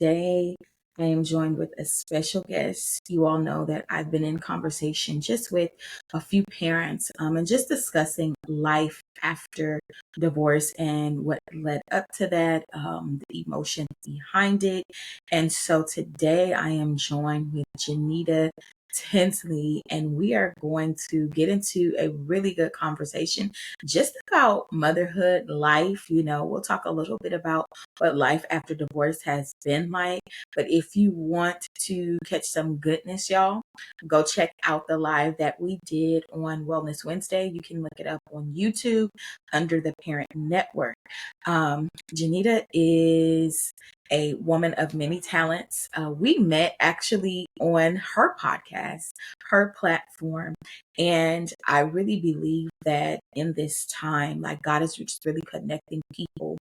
today I am joined with a special guest. You all know that I've been in conversation just with a few parents and just discussing life after divorce and what led up to that, the emotion behind it. And so today I am joined with Junita Tinsley, and we are going to get into a really good conversation just about motherhood life. We'll talk a little bit about what life after divorce has been like. But if you want to catch some goodness, y'all, go check out the live that we did on Wellness Wednesday. You can look it up on YouTube under the Parent Network. Junita is a woman of many talents. We met actually on her podcast, her platform. And I really believe that in this time, like God is just really connecting people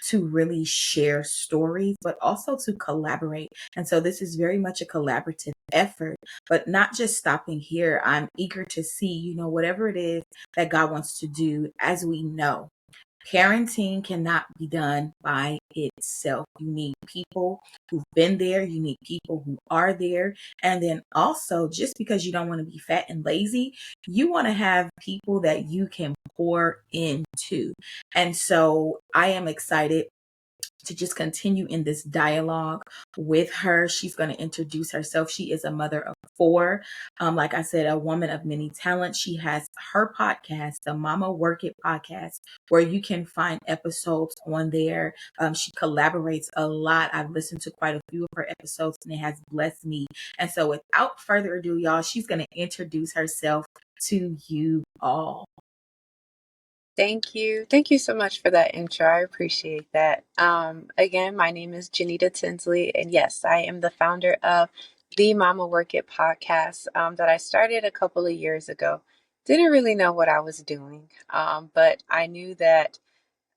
to really share stories, but also to collaborate. And so this is very much a collaborative effort, but not just stopping here. I'm eager to see, whatever it is that God wants to do. As we know, parenting cannot be done by itself. You need people who've been there. You need people who are there. And then also, just because you don't want to be fat and lazy, you want to have people that you can pour into. And so I am excited to just continue in this dialogue with her. She's going to introduce herself. She is a mother of four. Like I said, a woman of many talents. She has her podcast, the Momma Work It podcast, where you can find episodes on there. She collaborates a lot. I've listened to quite a few of her episodes and it has blessed me. And so without further ado, y'all, she's going to introduce herself to you all. Thank you. Thank you so much for that intro. I appreciate that. Again, my name is Junita Tinsley, and yes, I am the founder of the Momma Work It podcast that I started a couple of years ago. Didn't really know what I was doing, but I knew that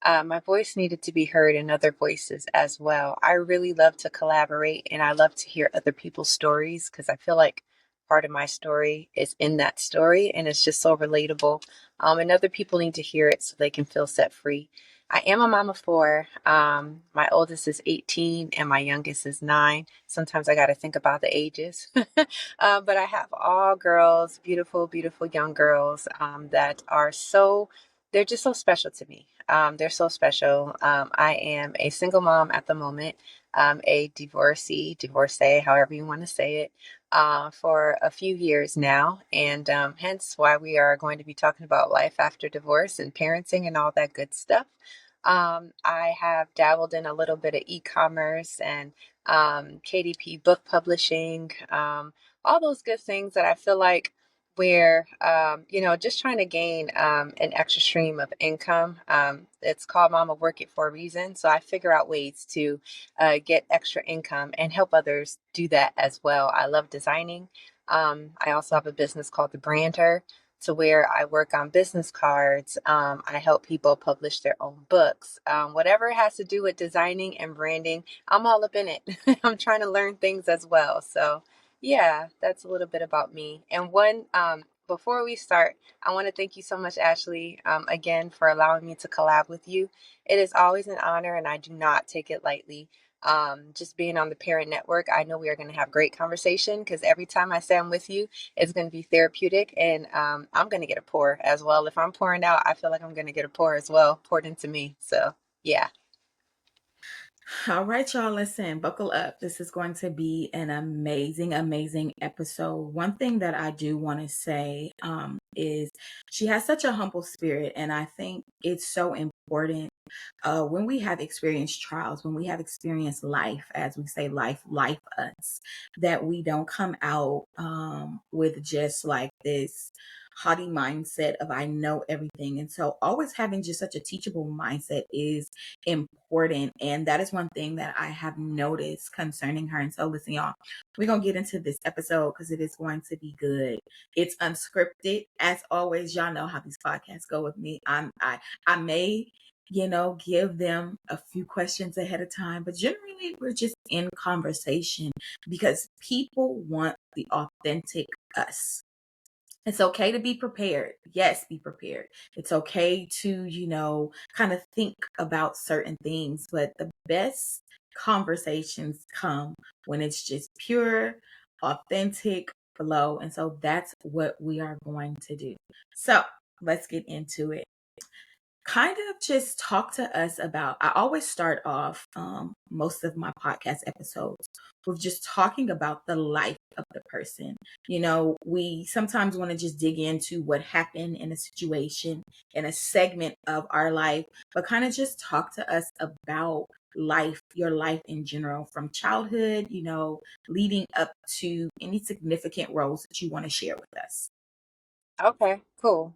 my voice needed to be heard in other voices as well. I really love to collaborate and I love to hear other people's stories because I feel like part of my story is in that story and it's just so relatable. And other people need to hear it so they can feel set free. I am a mom of four. My oldest is 18 and my youngest is 9. Sometimes I got to think about the ages. But I have all girls, beautiful, beautiful young girls that are they're just so special to me. They're so special. I am a single mom at the moment, a divorcee, however you want to say it, for a few years now. And hence why we are going to be talking about life after divorce and parenting and all that good stuff. I have dabbled in a little bit of e-commerce and KDP book publishing, all those good things that I feel like where just trying to gain an extra stream of income. It's called Mama Work It for a reason. So I figure out ways to get extra income and help others do that as well. I love designing. I also have a business called The Brander, to where I work on business cards. I help people publish their own books. Whatever has to do with designing and branding, I'm all up in it. I'm trying to learn things as well. So yeah, that's a little bit about me. And before we start, I want to thank you so much, Ashley, again, for allowing me to collab with you. It is always an honor, and I do not take it lightly. Just being on the Parent Network, I know we are going to have great conversation because every time I say I'm with you, it's going to be therapeutic, and I'm going to get a pour as well. If I'm pouring out, I feel like I'm going to get a pour as well, poured into me. So yeah. All right, y'all, listen, buckle up. This is going to be an amazing, amazing episode. One thing that I do want to say is she has such a humble spirit, and I think it's so important when we have experienced trials, when we have experienced life, as we say, life us, that we don't come out with just like this haughty mindset of I know everything. And so always having just such a teachable mindset is important. And that is one thing that I have noticed concerning her. And so listen, y'all, we're going to get into this episode because it is going to be good. It's unscripted. As always, y'all know how these podcasts go with me. I may give them a few questions ahead of time, but generally we're just in conversation because people want the authentic us. It's okay to be prepared. Yes, be prepared. It's okay to, kind of think about certain things, but the best conversations come when it's just pure, authentic flow. And so that's what we are going to do. So let's get into it. Kind of just talk to us about, I always start off most of my podcast episodes with just talking about the life of the person. We sometimes want to just dig into what happened in a situation, in a segment of our life, but kind of just talk to us about life, your life in general, from childhood, leading up to any significant roles that you want to share with us. Okay, cool.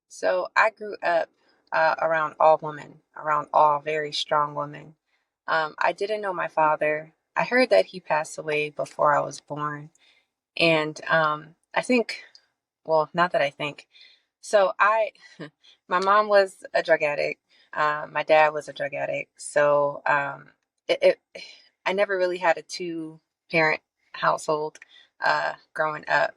So I grew up around all women, around all very strong women. I didn't know my father. I heard that he passed away before I was born. And I think, well, not that I think. So my mom was a drug addict. My dad was a drug addict. So I never really had a two-parent household growing up.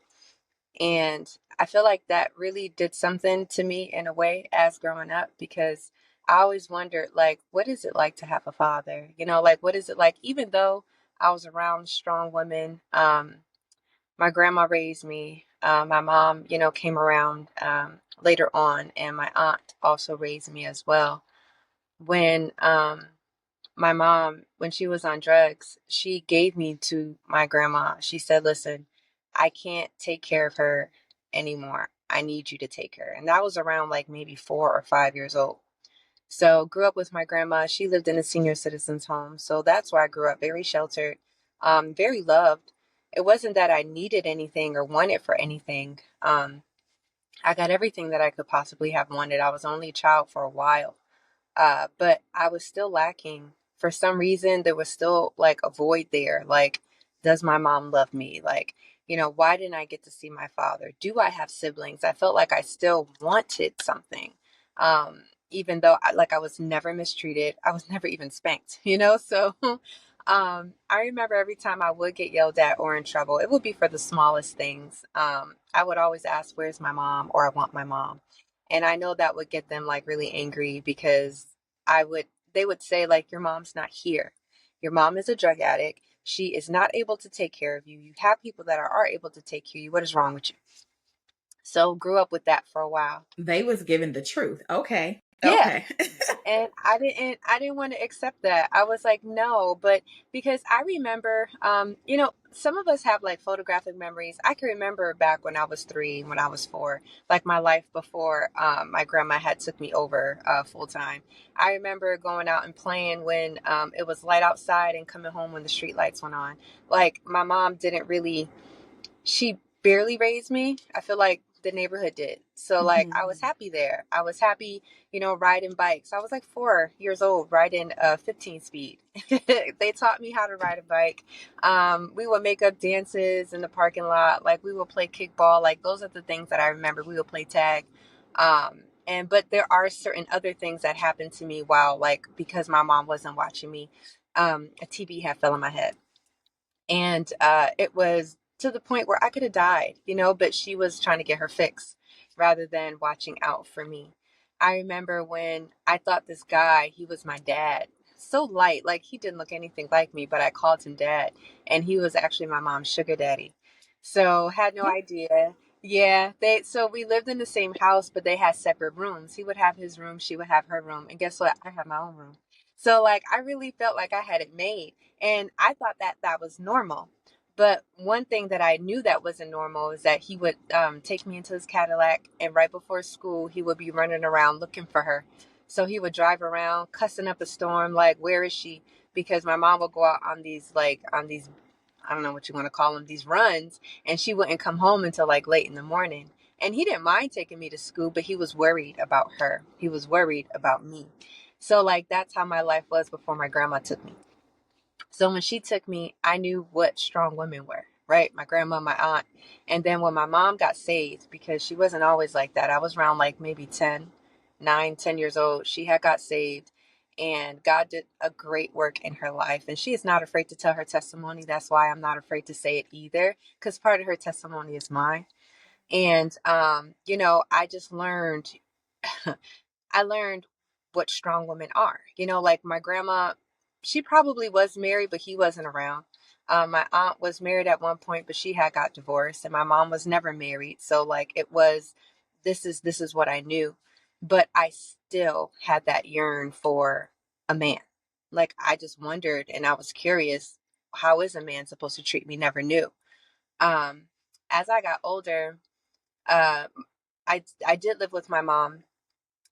And I feel like that really did something to me in a way as growing up, because I always wondered, like, what is it like to have a father? Like, what is it like, even though I was around strong women? My grandma raised me. My mom, came around later on, and my aunt also raised me as well. When my mom, when she was on drugs, she gave me to my grandma. She said, listen, I can't take care of her anymore. I need you to take her. And that was around like maybe 4 or 5 years old. So grew up with my grandma. She lived in a senior citizens home. So that's where I grew up, very sheltered, very loved. It wasn't that I needed anything or wanted for anything. I got everything that I could possibly have wanted. I was only a child for a while. But I was still lacking. For some reason, there was still like a void there. Like, does my mom love me? Like, why didn't I get to see my father? Do I have siblings? I felt like I still wanted something. Even though I was never mistreated. I was never even spanked, So I remember every time I would get yelled at or in trouble, it would be for the smallest things. I would always ask, where's my mom? Or I want my mom. And I know that would get them like really angry, because they would say, like, your mom's not here. Your mom is a drug addict. She is not able to take care of you. You have people that are able to take care of you. What is wrong with you? So grew up with that for a while. They was given the truth. Okay. Yeah. Okay. And I didn't want to accept that. I was like, no. But because I remember, some of us have like photographic memories. I can remember back when I was 3, when I was 4, like my life before my grandma had took me over full time. I remember going out and playing when it was light outside, and coming home when the street lights went on. Like, my mom didn't really, she barely raised me. I feel like the neighborhood did. So like, I was happy there. I was happy, riding bikes. I was like 4 years old, riding a 15 speed. They taught me how to ride a bike. We would make up dances in the parking lot. Like, we would play kickball. Like, those are the things that I remember. We would play tag. But there are certain other things that happened to me while, like, because my mom wasn't watching me, a TV had fell on my head. And it was to the point where I could have died, but she was trying to get her fix rather than watching out for me. I remember when I thought this guy, he was my dad. So light, like, he didn't look anything like me, but I called him dad, and he was actually my mom's sugar daddy. So had no idea. Yeah, so we lived in the same house, but they had separate rooms. He would have his room, she would have her room, and guess what? I had my own room. So like, I really felt like I had it made. And I thought that that was normal. But one thing that I knew that wasn't normal is that he would take me into his Cadillac, and right before school, he would be running around looking for her. So he would drive around, cussing up a storm, like, where is she? Because my mom would go out on these, I don't know what you want to call them, these runs, and she wouldn't come home until like late in the morning. And he didn't mind taking me to school, but he was worried about her. He was worried about me. So, like, that's how my life was before my grandma took me. So when she took me, I knew what strong women were, right? My grandma, my aunt. And then when my mom got saved, because she wasn't always like that, I was around like maybe 10 years old. She had got saved, and God did a great work in her life. And she is not afraid to tell her testimony. That's why I'm not afraid to say it either, because part of her testimony is mine. And, I just learned, I learned what strong women are. Like my grandma, she probably was married, but he wasn't around. My aunt was married at one point, but she had got divorced, and my mom was never married. So like it was, this is what I knew, but I still had that yearn for a man. Like I just wondered, and I was curious, how is a man supposed to treat me? Never knew. Um, as I got older, uh, I did live with my mom,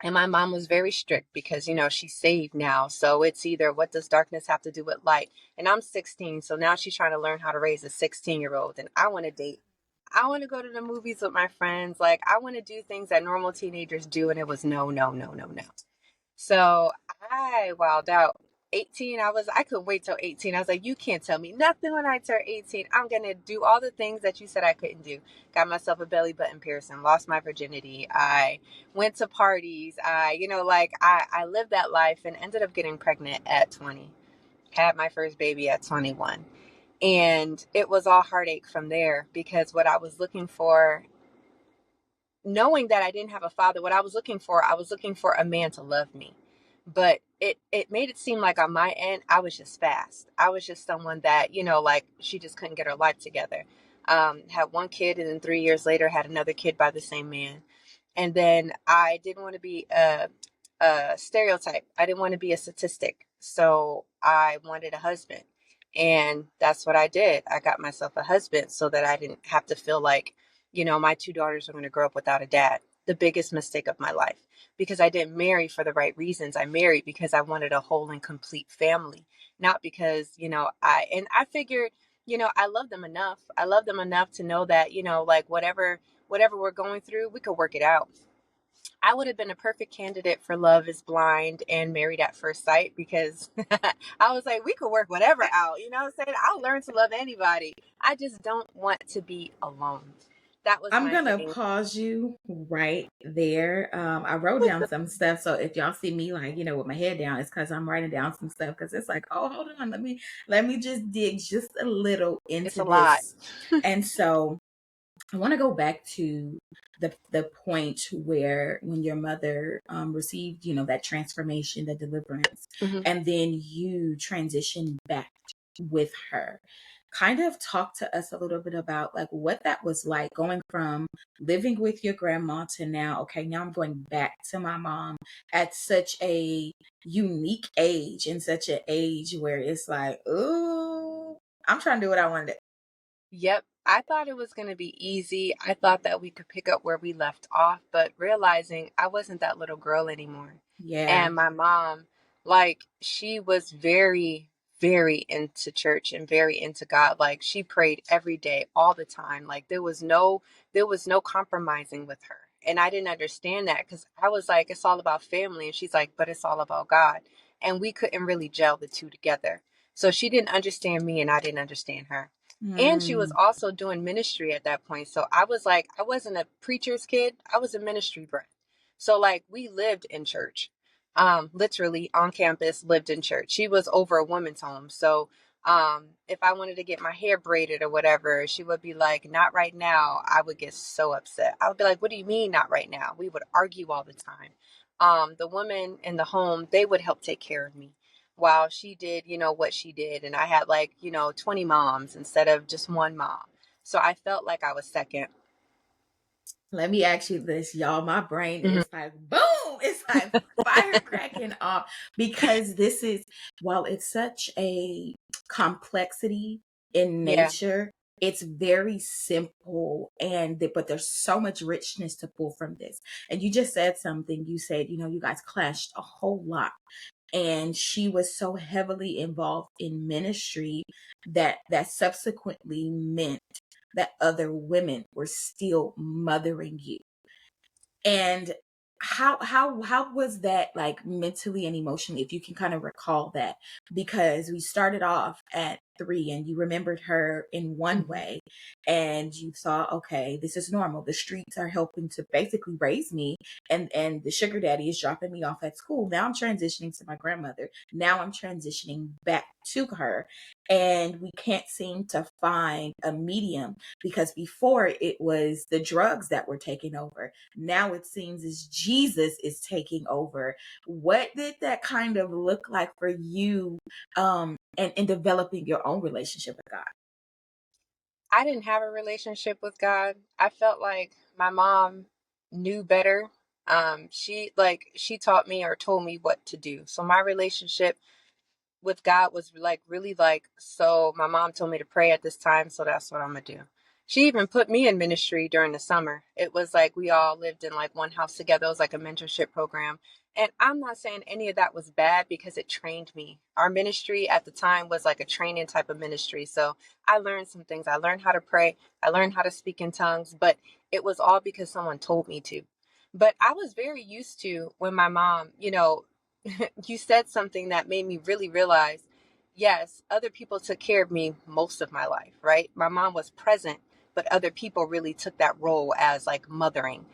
and my mom was very strict because, she's saved now. So it's either what does darkness have to do with light? And I'm 16. So now she's trying to learn how to raise a 16-year-old. And I want to date. I want to go to the movies with my friends. Like, I want to do things that normal teenagers do. And it was no, no, no, no, no. So I wowed out. 18, I couldn't wait till 18. I was like, you can't tell me nothing when I turn 18. I'm going to do all the things that you said I couldn't do. Got myself a belly button piercing, lost my virginity. I went to parties. I lived that life and ended up getting pregnant at 20. Had my first baby at 21. And it was all heartache from there because what I was looking for, knowing that I didn't have a father, what I was looking for a man to love me. But it made it seem like on my end, I was just fast. I was just someone that, like she just couldn't get her life together. Had one kid, and then 3 years later had another kid by the same man. And then I didn't want to be a stereotype. I didn't want to be a statistic. So I wanted a husband. And that's what I did. I got myself a husband so that I didn't have to feel like, my two daughters are going to grow up without a dad. The biggest mistake of my life, because I didn't marry for the right reasons. I married because I wanted a whole and complete family, not because, I figured, I love them enough. I love them enough to know that, like whatever we're going through, we could work it out. I would have been a perfect candidate for Love is Blind and Married at First Sight because I was like, we could work whatever out. You know what I'm saying? I'll learn to love anybody. I just don't want to be alone. That was I'm my gonna thing. pause you right there. I wrote down some stuff, so if y'all see me like with my head down, it's because I'm writing down some stuff. Because it's like, oh, hold on, let me just dig just a little It's into a lot. this. And so I want to go back to the point where when your mother received that transformation, the deliverance, Hmm. and then you transitioned back with her. Kind of talk to us a little bit about like what that was like going from living with your grandma to now, okay, now I'm going back to my mom at such a unique age, and such an age where it's like, oh, I'm trying to do what I want to do. Yep. I thought it was going to be easy. I thought that we could pick up where we left off, but realizing I wasn't that little girl anymore. Yeah. And my mom, like, she was very, very into church and very into God. Like, she prayed every day, all the time. Like, there was no compromising with her. And I didn't understand that because I was like, it's all about family. And she's like, but it's all about God. And we couldn't really gel the two together. So she didn't understand me and I didn't understand her. And she was Mm. also doing ministry at that point. So I was like, I wasn't a preacher's kid. I was a ministry brat. So like we lived in church. Literally on campus, lived in church. She was over a woman's home. So if I wanted to get my hair braided or whatever, she would be like, not right now. I would get so upset. I would be like, what do you mean not right now? We would argue all the time. The women in the home, they would help take care of me while she did, what she did. And I had like, 20 moms instead of just one mom. So I felt like I was second. Let me ask you this, y'all. My brain Hmm. is like, boom! It's like fire cracking off because this is, while it's such a complexity in Yeah. nature, it's very simple, but there's so much richness to pull from this. And you just said something. You said, you guys clashed a whole lot, and she was so heavily involved in ministry that subsequently meant that other women were still mothering you. And how was that like mentally and emotionally, if you can kind of recall that? Because we started off at 3 and you remembered her in one Mhm. way and you thought, okay, this is normal. The streets are helping to basically raise me and the sugar daddy is dropping me off at school. Now I'm transitioning to my grandmother. Now I'm transitioning back to her. And we can't seem to find a medium because before it was the drugs that were taking over. Now it seems as Jesus is taking over. What did that kind of look like for you and in developing your own relationship with God? I didn't have a relationship with God. I felt like my mom knew better. She taught me or told me what to do. So my relationship with God was like really like, so my mom told me to pray at this time, so that's what I'm gonna do. She even put me in ministry during the summer. It was like we all lived in like one house together. It was like a mentorship program. And I'm not saying any of that was bad because it trained me. Our ministry at the time was like a training type of ministry. So I learned some things. I learned how to pray. I learned how to speak in tongues, but it was all because someone told me to. But I was very used to when my mom, you said something that made me really realize yes, other people took care of me most of my life, right? My mom was present, but other people really took that role as like mothering.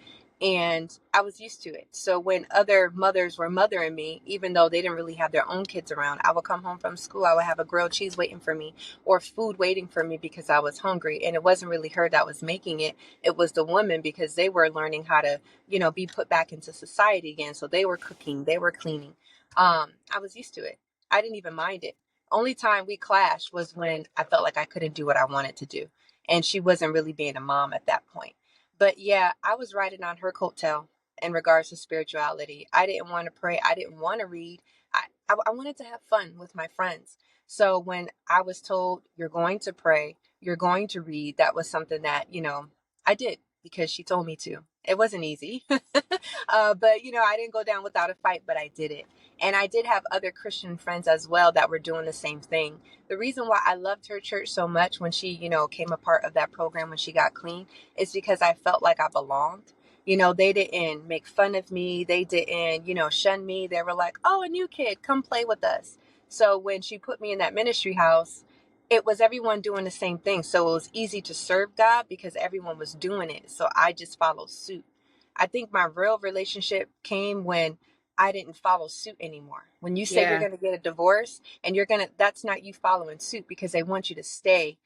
And I was used to it. So when other mothers were mothering me, even though they didn't really have their own kids around, I would come home from school, I would have a grilled cheese waiting for me or food waiting for me because I was hungry. And it wasn't really her that was making it. It was the woman because they were learning how to, be put back into society again. So they were cooking, they were cleaning. I was used to it. I didn't even mind it. Only time we clashed was when I felt like I couldn't do what I wanted to do. And she wasn't really being a mom at that point. But yeah, I was riding on her coattail in regards to spirituality. I didn't want to pray. I didn't want to read. I wanted to have fun with my friends. So when I was told, you're going to pray, you're going to read, that was something that, I did because she told me to. It wasn't easy. But, I didn't go down without a fight, but I did it. And I did have other Christian friends as well that were doing the same thing. The reason why I loved her church so much when she, came a part of that program when she got clean is because I felt like I belonged. They didn't make fun of me. They didn't, shun me. They were like, oh, a new kid, come play with us. So when she put me in that ministry house, it was everyone doing the same thing. So it was easy to serve God because everyone was doing it. So I just followed suit. I think my real relationship came when I didn't follow suit anymore. When you say you're Yeah. going to get a divorce and that's not you following suit because they want you to stay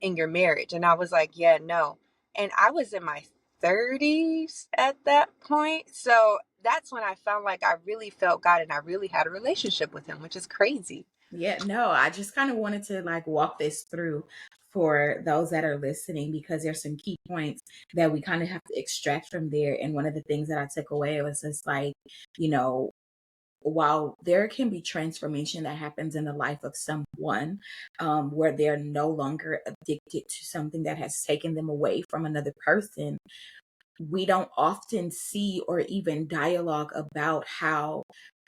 in your marriage. And I was like, yeah, no. And I was in my 30s at that point. So that's when I found like I really felt God and I really had a relationship with him, which is crazy. Yeah, no, I just kind of wanted to like walk this through for those that are listening because there's some key points that we kind of have to extract from there. And one of the things that I took away was just like, you know, while there can be transformation that happens in the life of someone where they're no longer addicted to something that has taken them away from another person, we don't often see or even dialogue about how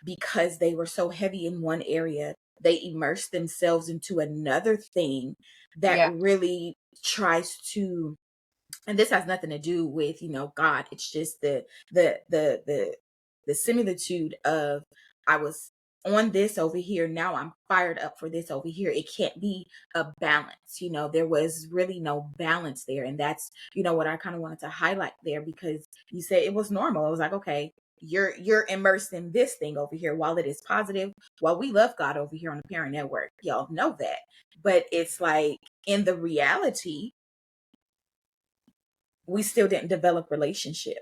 because they were so heavy in one area they immerse themselves into another thing that Yeah. really tries to, and this has nothing to do with God. It's just the similitude of I was on this over here, now I'm fired up for this over here. It can't be a balance. There was really no balance there, and that's what I kind of wanted to highlight there, because you said it was normal. It was like, okay, you're immersed in this thing over here. While it is positive, while we love God over here on the Parent Network, y'all know that, but it's like in the reality we still didn't develop relationship.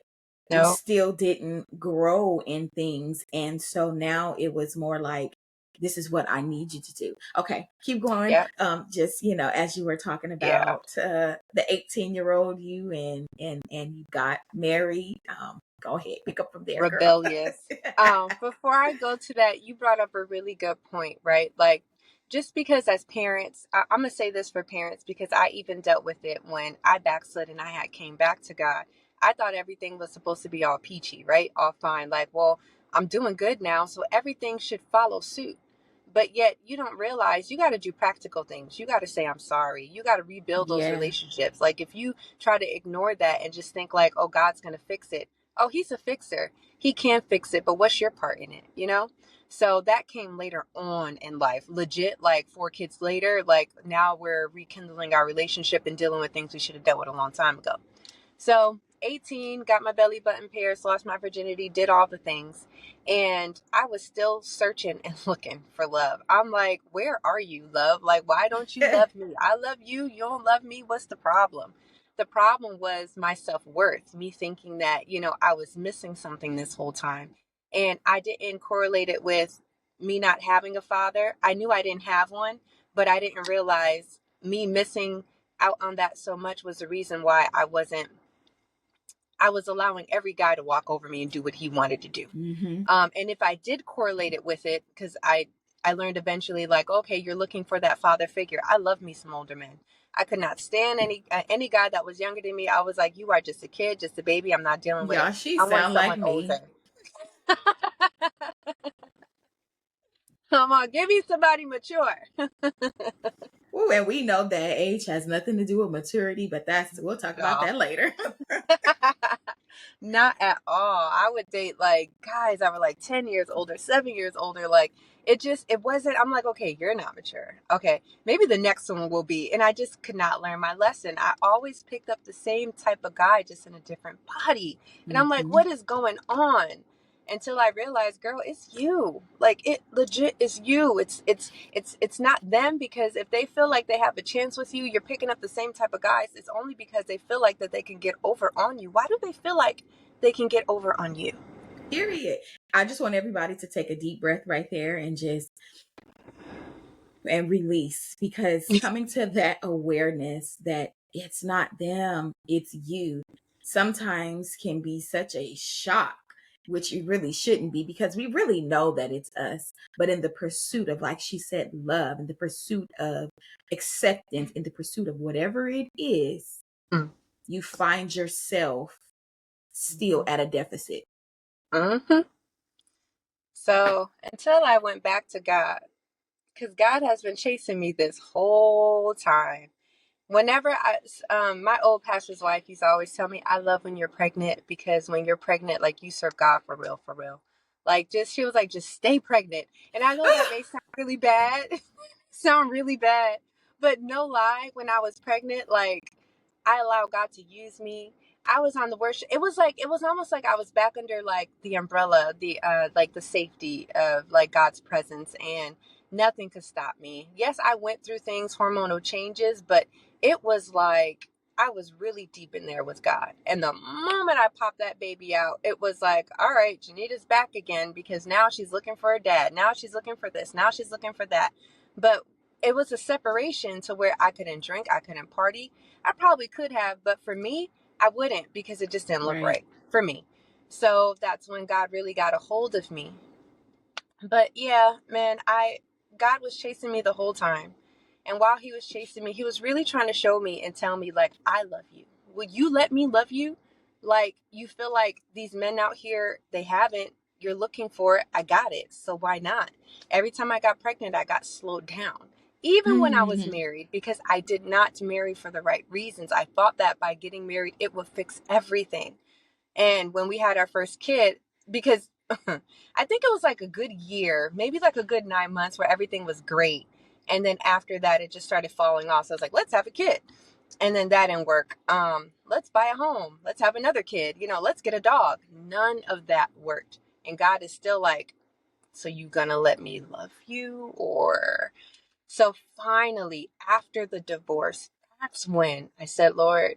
We No. still didn't grow in things. And so now it was more like, this is what I need you to do. Okay, keep going. Yeah. Just, as you were talking Yeah. about the 18-year-old you and you got married. Go ahead, pick up from there, girl. Rebellious. Before I go to that, you brought up a really good point, right? Like, just because as parents, I'm gonna say this for parents because I even dealt with it when I backslid and I had came back to God. I thought everything was supposed to be all peachy, right? All fine. Like, well, I'm doing good now, so everything should follow suit. But yet you don't realize you got to do practical things. You got to say, I'm sorry. You got to rebuild those Yeah. relationships. Like if you try to ignore that and just think like, oh, God's going to fix it. oh, he's a fixer. He can fix it, but what's your part in it, you know? So that came later on in life. Legit, like 4 kids later, like now we're rekindling our relationship and dealing with things we should have dealt with a long time ago. So 18, got my belly button pierced, lost my virginity, did all the things. And I was still searching and looking for love. I'm like, where are you, love? Like, why don't you love me? I love you. You don't love me. What's the problem? The problem was my self worth, me thinking that, I was missing something this whole time. And I didn't correlate it with me not having a father. I knew I didn't have one, but I didn't realize me missing out on that so much was the reason why I was allowing every guy to walk over me and do what he wanted to do. Mm-hmm. And if I did correlate it with it, because I learned eventually, like, okay, you're looking for that father figure. I love me some older men. I could not stand any guy that was younger than me. I was like, you are just a kid, just a baby. I'm not dealing with it. Y'all, she I want sound like someone me. older. Come on, give me somebody mature. Ooh, and we know that age has nothing to do with maturity, but we'll talk about No. that later. Not at all. I would date like guys that were like 10 years older, 7 years older. Like it wasn't, I'm like, okay, you're not mature. Okay, maybe the next one will be. And I just could not learn my lesson. I always picked up the same type of guy, just in a different body. And I'm like, Mm-hmm. what is going on? Until I realized, girl, it's you. Like it legit is you. It's not them, because if they feel like they have a chance with you, you're picking up the same type of guys. It's only because they feel like that they can get over on you. Why do they feel like they can get over on you? Period. I just want everybody to take a deep breath right there and just and release, because coming to that awareness that it's not them, it's you, sometimes can be such a shock, which it really shouldn't be, because we really know that it's us. But in the pursuit of, like she said, love, in the pursuit of acceptance, in the pursuit of whatever it is, Mm. you find yourself still at a deficit. Hmm. So until I went back to God, because God has been chasing me this whole time. Whenever my old pastor's wife used to always tell me, I love when you're pregnant, because when you're pregnant, like, you serve God for real, for real. Like, she was like, just stay pregnant. And I know that may sound really bad, sound really bad, but no lie, when I was pregnant, like, I allowed God to use me. I was on the worship. It was almost like I was back under like the umbrella, like the safety of like God's presence, and nothing could stop me. Yes, I went through things, hormonal changes, but it was like I was really deep in there with God. And the moment I popped that baby out, it was like, all right, Janita's back again, because now she's looking for a dad. Now she's looking for this. Now she's looking for that. But it was a separation to where I couldn't drink, I couldn't party. I probably could have, but for me, I wouldn't, because it just didn't look Right. right for me. So that's when God really got a hold of me. But yeah, man, God was chasing me the whole time. And while he was chasing me, he was really trying to show me and tell me, like, I love you. Will you let me love you? Like, you feel like these men out here, they haven't. You're looking for it. I got it. So why not? Every time I got pregnant, I got slowed down. Even when I was Mm-hmm. married, because I did not marry for the right reasons. I thought that by getting married, it would fix everything. And when we had our first kid, because I think it was like a good year, maybe like a good 9 months where everything was great. And then after that, it just started falling off. So I was like, let's have a kid. And then that didn't work. Let's buy a home. Let's have another kid. Let's get a dog. None of that worked. And God is still like, so you gonna let me love you? Or so finally, after the divorce, that's when I said, Lord,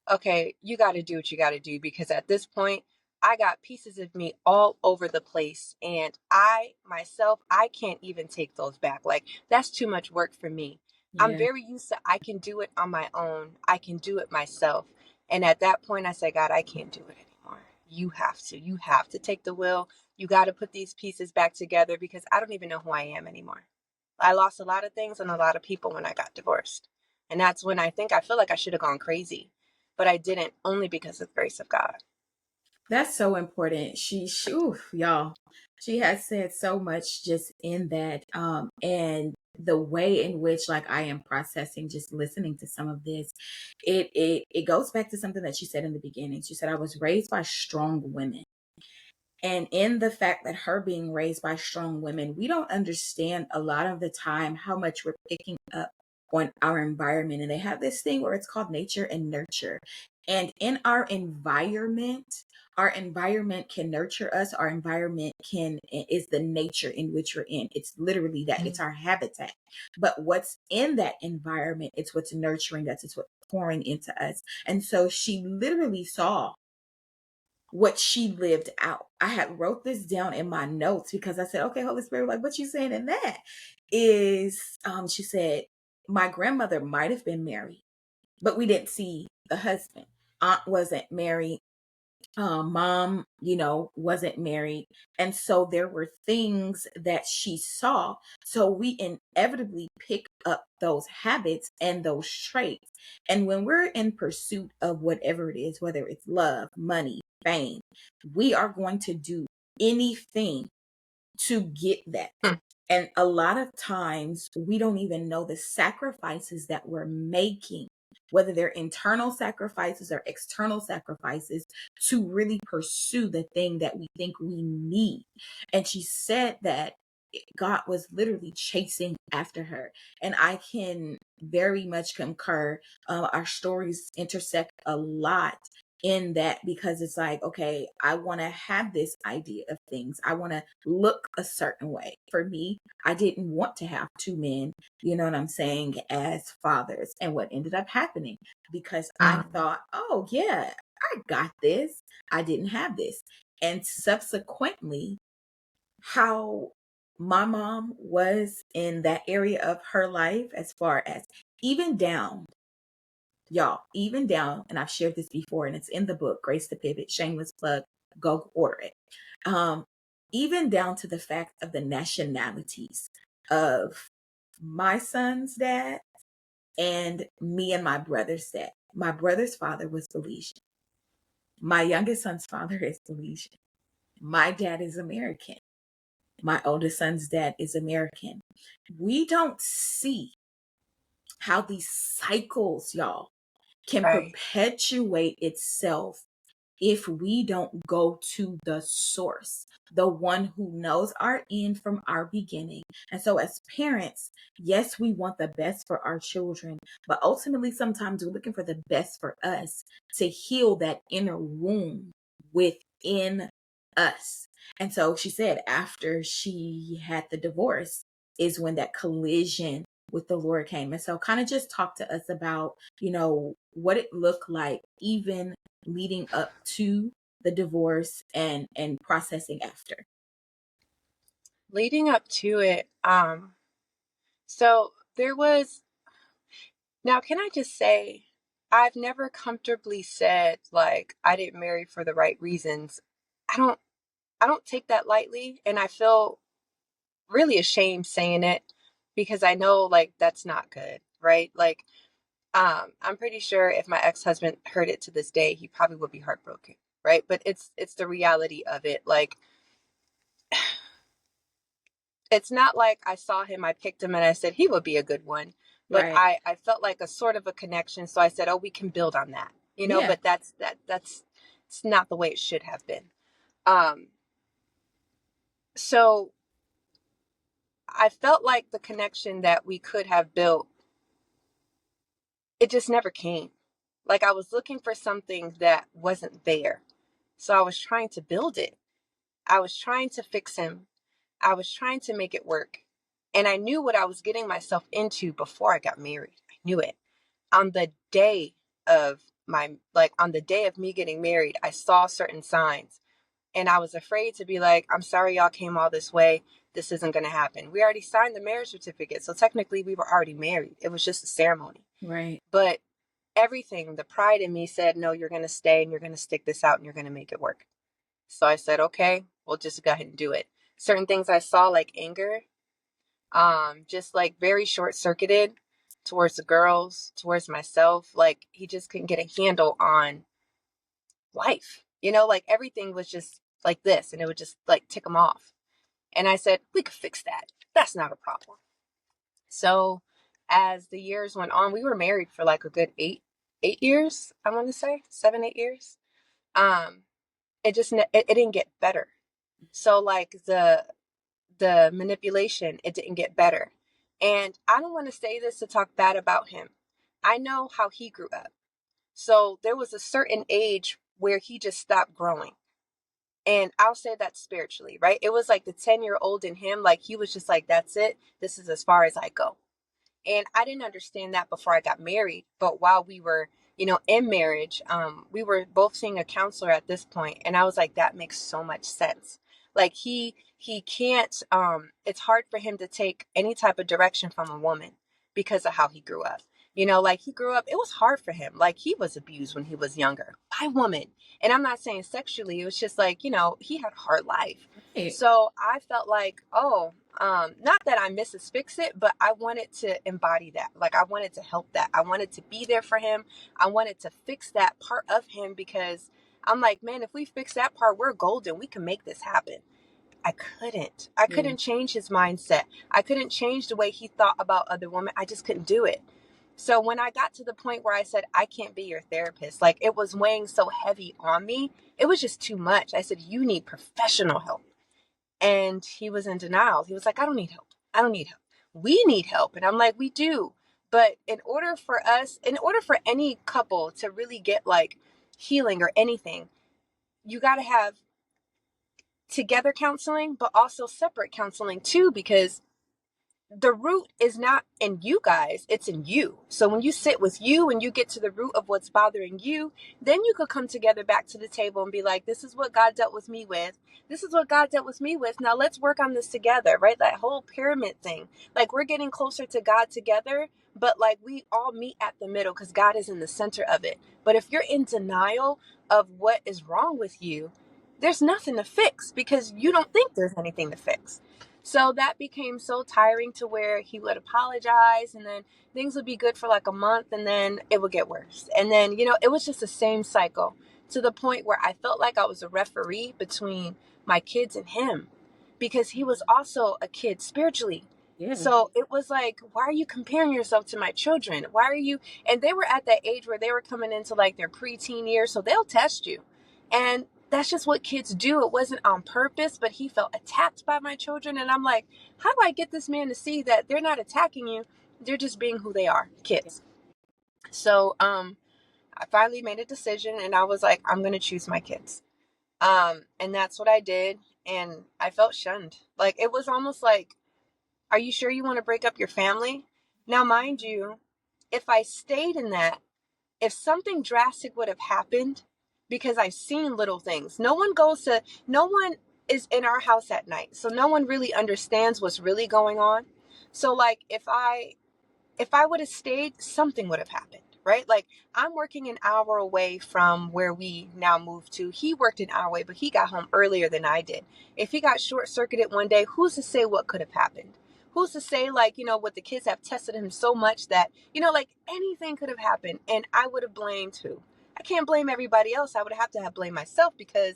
okay, you got to do what you got to do, because at this point, I got pieces of me all over the place. And I can't even take those back. Like, that's too much work for me. I'm Yeah. very used to, I can do it on my own, I can do it myself. And at that point, I said, God, I can't do it anymore. You have to take the will. You got to put these pieces back together, because I don't even know who I am anymore. I lost a lot of things and a lot of people when I got divorced. And that's when I feel like I should have gone crazy, but I didn't, only because of the grace of God. That's so important. She oof, y'all. She has said so much just in that. And the way in which like I am processing just listening to some of this, it goes back to something that she said in the beginning. She said, I was raised by strong women. And in the fact that her being raised by strong women, we don't understand a lot of the time how much we're picking up on our environment. And they have this thing where it's called nature and nurture. And in our environment can nurture us. Our environment is the nature in which we're in. It's literally that. It's our habitat. But what's in that environment, it's what's nurturing us. It's what's pouring into us. And so she literally saw what she lived out. I had wrote this down in my notes because I said, okay, Holy Spirit, like what you saying in that is, she said, my grandmother might have been married, but we didn't see the husband. Aunt wasn't married. Mom, wasn't married. And so there were things that she saw. So we inevitably pick up those habits and those traits. And when we're in pursuit of whatever it is, whether it's love, money, fame, we are going to do anything to get that. And a lot of times we don't even know the sacrifices that we're making, whether they're internal sacrifices or external sacrifices, to really pursue the thing that we think we need. And she said that God was literally chasing after her. And I can very much concur. Our stories intersect a lot in that, because it's like, okay, I want to have this idea of things. I want to look a certain way. For me, I didn't want to have two men, you know what I'm saying, as fathers. And what ended up happening, because I thought, oh yeah, I got this. I didn't have this. And subsequently, how my mom was in that area of her life, as far as even down, y'all, even down, and I've shared this before, and it's in the book, Grace the Pivot, shameless plug, go order it. Even down to the fact of the nationalities of my son's dad and me and my brother's dad. My brother's father was Belizean. My youngest son's father is Belizean. My dad is American. My oldest son's dad is American. We don't see how these cycles, y'all, can Right. perpetuate itself if we don't go to the source, the one who knows our end from our beginning. And so, as parents, yes, we want the best for our children, but ultimately, sometimes we're looking for the best for us to heal that inner wound within us. And so, she said, after she had the divorce, is when that collision with the Lord came. And so, kind of just talk to us about, what it looked like, even leading up to the divorce and processing after. Leading up to it, so there was, now can I just say, I've never comfortably said like I didn't marry for the right reasons. I don't I don't take that lightly, and I feel really ashamed saying it because I know like that's not good, right? Like I'm pretty sure if my ex-husband heard it to this day, he probably would be heartbroken, right? But it's the reality of it. Like it's not like I saw him, I picked him, and I said he would be a good one. But Right. I felt like a sort of a connection, so I said, "Oh, we can build on that," you know. Yeah. But that's it's not the way it should have been. Um, so I felt like the connection that we could have built, it just never came. Like I was looking for something that wasn't there, so I was trying to build it. I was trying to fix him. I was trying to make it work. And I knew what I was getting myself into before I got married. I knew it. On the day of on the day of me getting married, I saw certain signs and I was afraid to be like, I'm sorry y'all came all this way. This isn't going to happen. We already signed the marriage certificate. So technically we were already married. It was just a ceremony. Right. But everything, the pride in me said, no, you're going to stay and you're going to stick this out and you're going to make it work. So I said, okay, we'll just go ahead and do it. Certain things I saw, like anger, just like very short circuited towards the girls, towards myself. Like he just couldn't get a handle on life, like everything was just like this and it would just like tick him off. And I said, we could fix that. That's not a problem. So as the years went on, we were married for like a good 8 years, I want to say 7, 8 years. Um, it didn't get better. So like the manipulation, it didn't get better. And I don't want to say this to talk bad about him. I know how he grew up. So there was a certain age where he just stopped growing. And I'll say that spiritually, right? It was like the 10-year-old in him, like he was just like, that's it. This is as far as I go. And I didn't understand that before I got married. But while we were, in marriage, we were both seeing a counselor at this point, and I was like, that makes so much sense. Like he can't. It's hard for him to take any type of direction from a woman because of how he grew up. Like he grew up, it was hard for him. Like he was abused when he was younger by women. And I'm not saying sexually, it was just like, he had a hard life. Right. So I felt like, oh, not that I Mrs. Fix It, but I wanted to embody that. Like I wanted to help that. I wanted to be there for him. I wanted to fix that part of him because I'm like, man, if we fix that part, we're golden. We can make this happen. I couldn't. I Yeah. couldn't change his mindset. I couldn't change the way he thought about other women. I just couldn't do it. So when I got to the point where I said, I can't be your therapist, like it was weighing so heavy on me, it was just too much. I said, you need professional help. And he was in denial. He was like, I don't need help. I don't need help. We need help. And I'm like, we do. But in order for any couple to really get like healing or anything, you got to have together counseling, but also separate counseling too, because the root is not in you guys, it's in you. So when you sit with you and you get to the root of what's bothering you, then you could come together back to the table and be like, this is what God dealt with me with. This is what God dealt with me with. Now let's work on this together, right? That whole pyramid thing. Like we're getting closer to God together, but like we all meet at the middle because God is in the center of it. But if you're in denial of what is wrong with you, there's nothing to fix because you don't think there's anything to fix. So that became so tiring to where he would apologize and then things would be good for like a month and then it would get worse. And then, it was just the same cycle to the point where I felt like I was a referee between my kids and him because he was also a kid spiritually. Yeah. So it was like, why are you comparing yourself to my children? Why are you? And they were at that age where they were coming into like their preteen years. So they'll test you. And that's just what kids do. It wasn't on purpose, but he felt attacked by my children. And I'm like, how do I get this man to see that they're not attacking you? They're just being who they are, kids. So I finally made a decision and I was like, I'm going to choose my kids. And that's what I did. And I felt shunned. Like it was almost like, are you sure you want to break up your family? Now, mind you, if I stayed in that, if something drastic would have happened, because I've seen little things, no one is in our house at night. So no one really understands what's really going on. So like if I would have stayed, something would have happened, right? Like I'm working an hour away from where we now moved to. He worked an hour away, but he got home earlier than I did. If he got short circuited one day, who's to say what could have happened? Who's to say, like, what the kids have tested him so much that, like anything could have happened. And I would have blamed who? I can't blame everybody else. I would have to have blamed myself because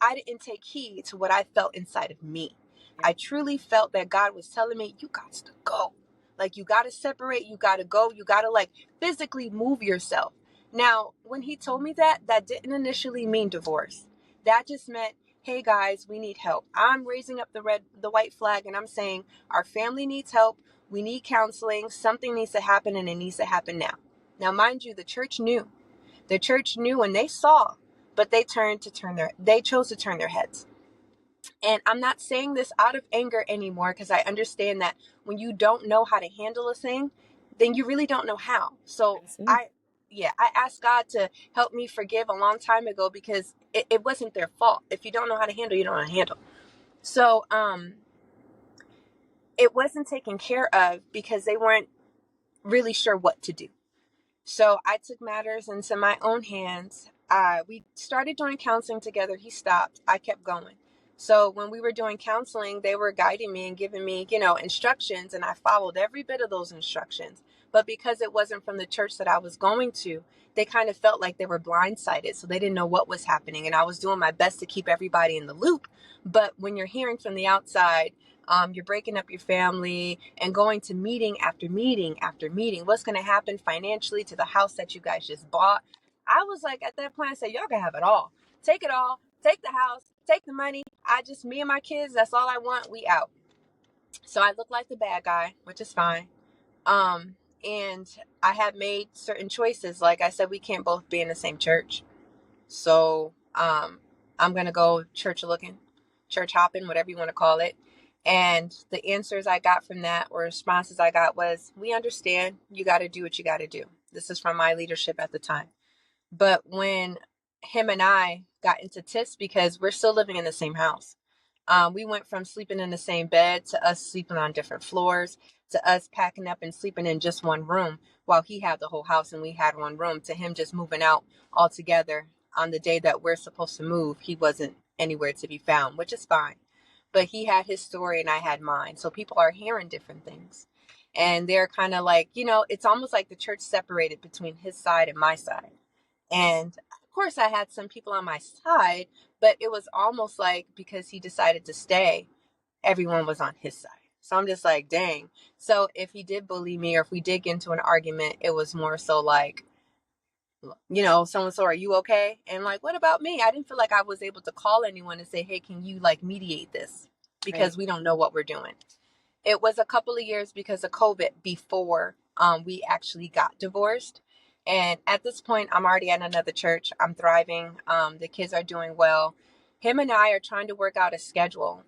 I didn't take heed to what I felt inside of me. Yeah. I truly felt that God was telling me, you got to go. Like, you got to separate, you got to go, you got to like physically move yourself. Now, when he told me that, that didn't initially mean divorce. That just meant, hey guys, we need help. I'm raising up the white flag and I'm saying our family needs help. We need counseling. Something needs to happen and it needs to happen now. Now, mind you, the church knew. The church knew and they saw, but they chose to turn their heads. And I'm not saying this out of anger anymore because I understand that when you don't know how to handle a thing, then you really don't know how. So That's it. I asked God to help me forgive a long time ago because it wasn't their fault. If you don't know how to handle, you don't know how to handle. So it wasn't taken care of because they weren't really sure what to do. So I took matters into my own hands. We started doing counseling together. He stopped. I kept going. So when we were doing counseling, they were guiding me and giving me, instructions, and I followed every bit of those instructions. But because it wasn't from the church that I was going to, they kind of felt like they were blindsided. So they didn't know what was happening. And I was doing my best to keep everybody in the loop. But when you're hearing from the outside, You're breaking up your family and going to meeting after meeting after meeting. What's going to happen financially to the house that you guys just bought? I was like, at that point, I said, y'all can have it all. Take it all. Take the house. Take the money. Me and my kids, that's all I want. We out. So I look like the bad guy, which is fine. And I had made certain choices. Like I said, we can't both be in the same church. So I'm going to go church looking, church hopping, whatever you want to call it. And the answers I got from that, or responses I got, was, we understand, you got to do what you got to do. This is from my leadership at the time. But when him and I got into tiffs, because we're still living in the same house, we went from sleeping in the same bed to us sleeping on different floors, to us packing up and sleeping in just one room while he had the whole house and we had one room, to him just moving out altogether. On the day that we're supposed to move, he wasn't anywhere to be found, which is fine. But he had his story and I had mine. So people are hearing different things. And they're kind of like, it's almost like the church separated between his side and my side. And of course, I had some people on my side, but it was almost like, because he decided to stay, everyone was on his side. So I'm just like, dang. So if he did bully me, or if we did get into an argument, it was more so like, someone, so are you okay? And like, what about me? I didn't feel like I was able to call anyone and say, hey, can you like mediate this? Because Right. we don't know what we're doing. It was a couple of years because of COVID before we actually got divorced. And at this point, I'm already at another church. I'm thriving. The kids are doing well. Him and I are trying to work out a schedule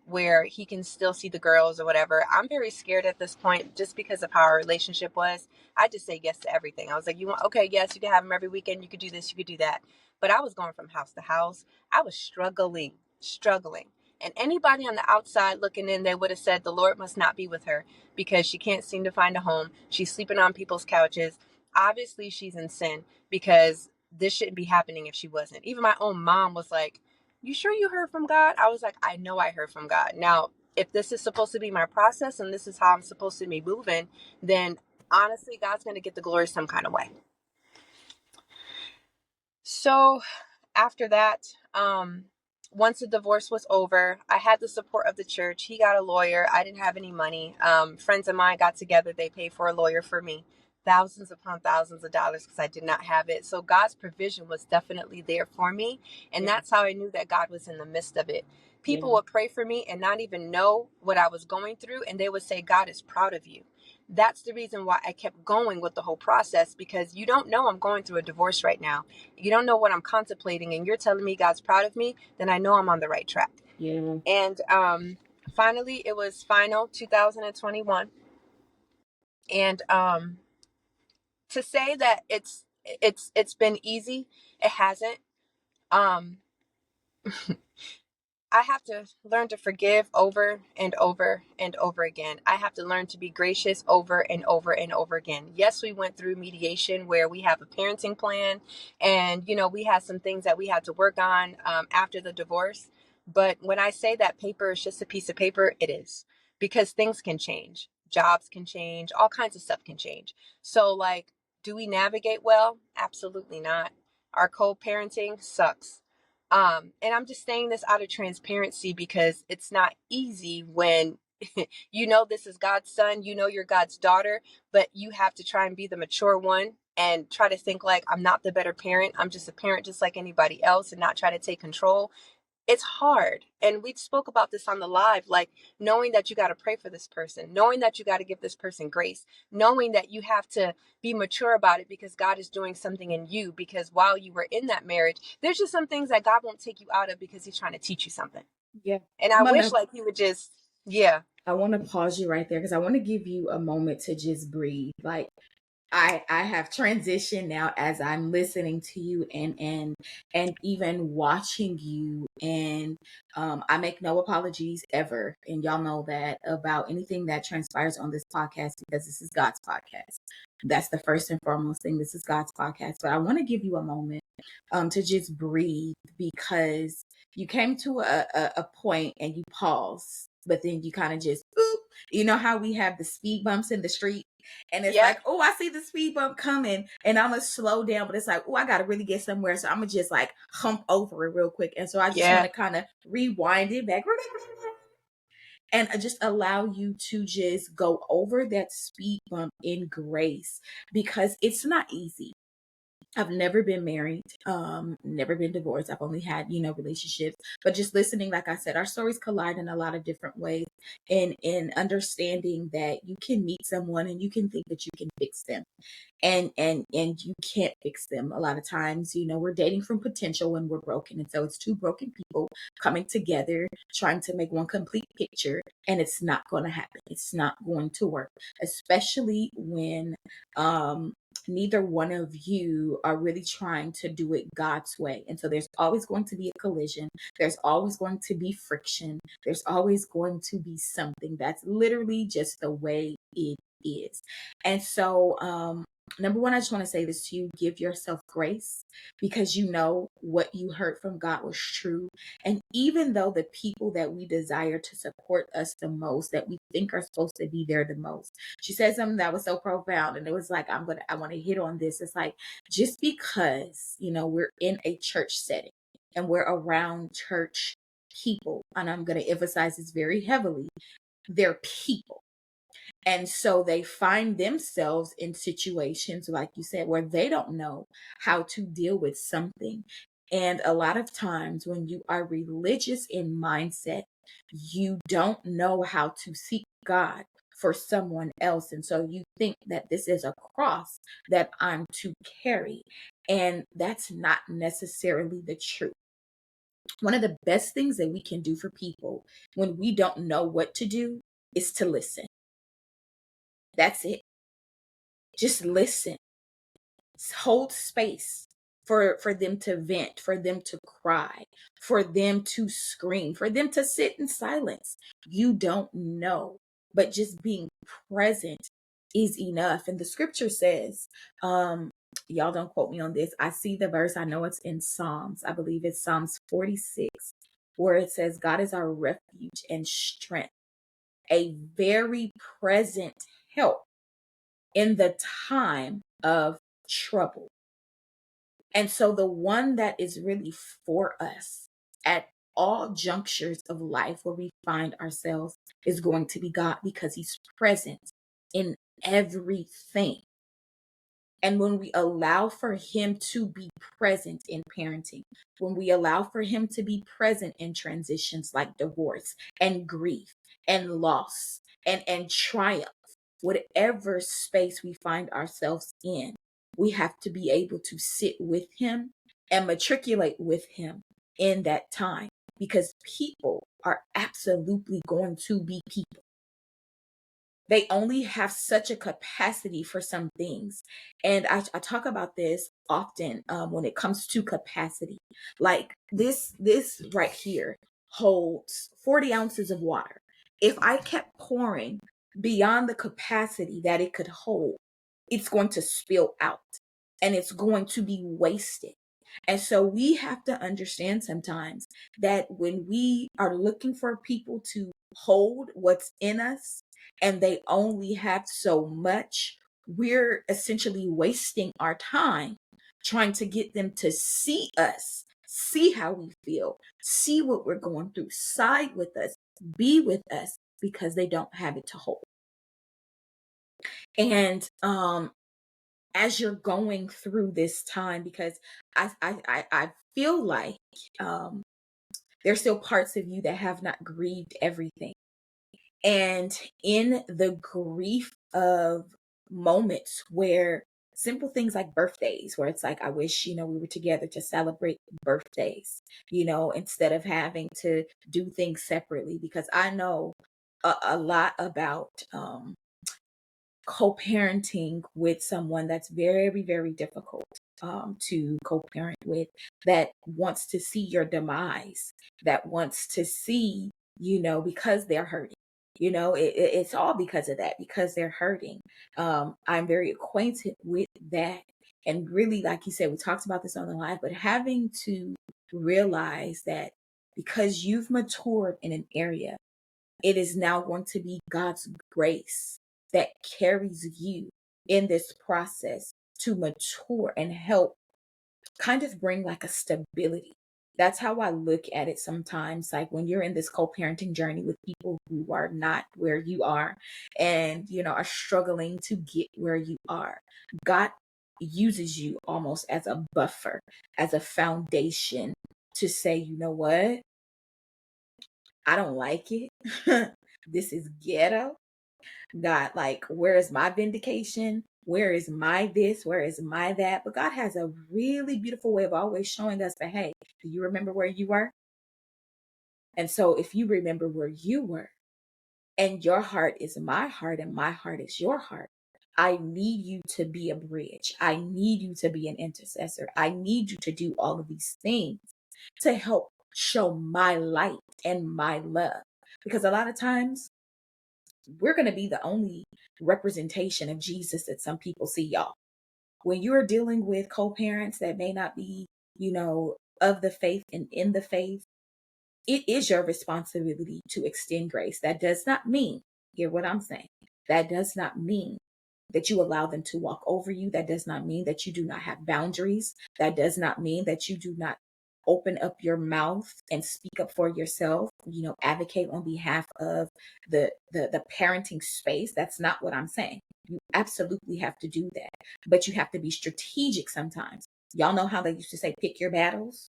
where he can still see the girls or whatever. I'm very scared at this point just because of how our relationship was. I just say yes to everything. I was like, okay, yes, you can have them every weekend. You could do this, you could do that. But I was going from house to house. I was struggling. And anybody on the outside looking in, they would have said, the Lord must not be with her because she can't seem to find a home. She's sleeping on people's couches. Obviously, she's in sin, because this shouldn't be happening if she wasn't. Even my own mom was like, you sure you heard from God? I was like, I know I heard from God. Now, if this is supposed to be my process and this is how I'm supposed to be moving, then honestly, God's going to get the glory some kind of way. So after that, once the divorce was over, I had the support of the church. He got a lawyer. I didn't have any money. Friends of mine got together. They paid for a lawyer for me, thousands upon thousands of dollars, because I did not have it. So God's provision was definitely there for me. And Yeah. that's how I knew that God was in the midst of it. People Yeah. would pray for me and not even know what I was going through. And they would say, God is proud of you. That's the reason why I kept going with the whole process, because you don't know I'm going through a divorce right now. You don't know what I'm contemplating, and you're telling me God's proud of me, then I know I'm on the right track. Yeah. And finally, it was final 2021. And to say that it's been easy, it hasn't. Um, I have to learn to forgive over and over and over again. I have to learn to be gracious over and over and over again. Yes, we went through mediation where we have a parenting plan, and we had some things that we had to work on after the divorce. But when I say that paper is just a piece of paper, it is, because things can change, jobs can change, all kinds of stuff can change. So, like, do we navigate well? Absolutely not. Our co-parenting sucks. And I'm just saying this out of transparency, because it's not easy when this is God's son, you're God's daughter, but you have to try and be the mature one and try to think like, I'm not the better parent. I'm just a parent just like anybody else, and not try to take control. It's hard. And we spoke about this on the live, like knowing that you got to pray for this person, knowing that you got to give this person grace, knowing that you have to be mature about it because God is doing something in you. Because while you were in that marriage, there's just some things that God won't take you out of because he's trying to teach you something. Yeah. And I I'm wish gonna like he would just, yeah. I want to pause you right there because I want to give you a moment to just breathe. Like, I have transitioned now as I'm listening to you and even watching you, and I make no apologies ever, and y'all know that, about anything that transpires on this podcast, because this is God's podcast. That's the first and foremost thing. This is God's podcast. But I want to give you a moment to just breathe, because you came to a point and you paused, but then you kind of just oop. You know how we have the speed bumps in the street, and it's Yep. like, oh, I see the speed bump coming, and I'm gonna slow down, but it's like, oh, I gotta really get somewhere, so I'm gonna just like hump over it real quick. And so I just want Yeah. to kind of rewind it back and just allow you to just go over that speed bump in grace, because it's not easy. I've never been married, never been divorced. I've only had, relationships. But just listening, like I said, our stories collide in a lot of different ways. And in understanding that you can meet someone and you can think that you can fix them, and you can't fix them. A lot of times, we're dating from potential when we're broken, and so it's two broken people coming together trying to make one complete picture, and it's not going to happen. It's not going to work, especially when neither one of you are really trying to do it God's way. And so there's always going to be a collision, there's always going to be friction, there's always going to be something. That's literally just the way it is. And so number one, I just want to say this to you: give yourself grace, because what you heard from God was true. And even though the people that we desire to support us the most, that we think are supposed to be there the most, she said something that was so profound. And it was like, I want to hit on this. It's like, just because, we're in a church setting and we're around church people, and I'm going to emphasize this very heavily, they're people. And so they find themselves in situations, like you said, where they don't know how to deal with something. And a lot of times when you are religious in mindset, you don't know how to seek God for someone else. And so you think that this is a cross that I'm to carry. And that's not necessarily the truth. One of the best things that we can do for people when we don't know what to do is to listen. That's it. Just listen. Hold space for them to vent, for them to cry, for them to scream, for them to sit in silence. You don't know, but just being present is enough. And the scripture says, y'all don't quote me on this, I see the verse, I know it's in Psalms, I believe it's Psalms 46, where it says, God is our refuge and strength, a very present help in the time of trouble. And so the one that is really for us at all junctures of life where we find ourselves is going to be God, because he's present in everything. And when we allow for him to be present in parenting, when we allow for him to be present in transitions like divorce and grief and loss and triumph, whatever space we find ourselves in, we have to be able to sit with him and matriculate with him in that time, because people are absolutely going to be people. They only have such a capacity for some things. And I talk about this often when it comes to capacity. Like this right here holds 40 ounces of water. If I kept pouring beyond the capacity that it could hold, it's going to spill out and it's going to be wasted. And so we have to understand sometimes that when we are looking for people to hold what's in us and they only have so much, we're essentially wasting our time trying to get them to see us, see how we feel, see what we're going through, side with us, be with us, because they don't have it to hold. And as you're going through this time, because I feel like there's still parts of you that have not grieved everything. And in the grief of moments where simple things like birthdays, where it's like, I wish, we were together to celebrate birthdays, instead of having to do things separately, because I know a lot about co-parenting with someone that's very, very difficult to co-parent with, that wants to see your demise, that wants to see, because they're hurting. It's all because of that, because they're hurting. I'm very acquainted with that. And really, like you said, we talked about this on the live, but having to realize that because you've matured in an area, it is now going to be God's grace that carries you in this process to mature and help kind of bring like a stability, That's how I look at it sometimes. Like when you're in this co-parenting journey with people who are not where you are and, are struggling to get where you are, God uses you almost as a buffer, as a foundation to say, you know what? I don't like it. This is ghetto. God, like, where is my vindication? Where is my this? Where is my that? But God has a really beautiful way of always showing us that, hey, do you remember where you were? And so if you remember where you were and your heart is my heart and my heart is your heart, I need you to be a bridge. I need you to be an intercessor. I need you to do all of these things to help show my light and my love. Because a lot of times we're going to be the only representation of Jesus that some people see, y'all. When you're dealing with co-parents that may not be, of the faith and in the faith, it is your responsibility to extend grace. That does not mean, hear what I'm saying, that does not mean that you allow them to walk over you. That does not mean that you do not have boundaries. That does not mean that you do not open up your mouth and speak up for yourself, advocate on behalf of the parenting space. That's not what I'm saying. You absolutely have to do that, but you have to be strategic sometimes. Y'all know how they used to say, pick your battles.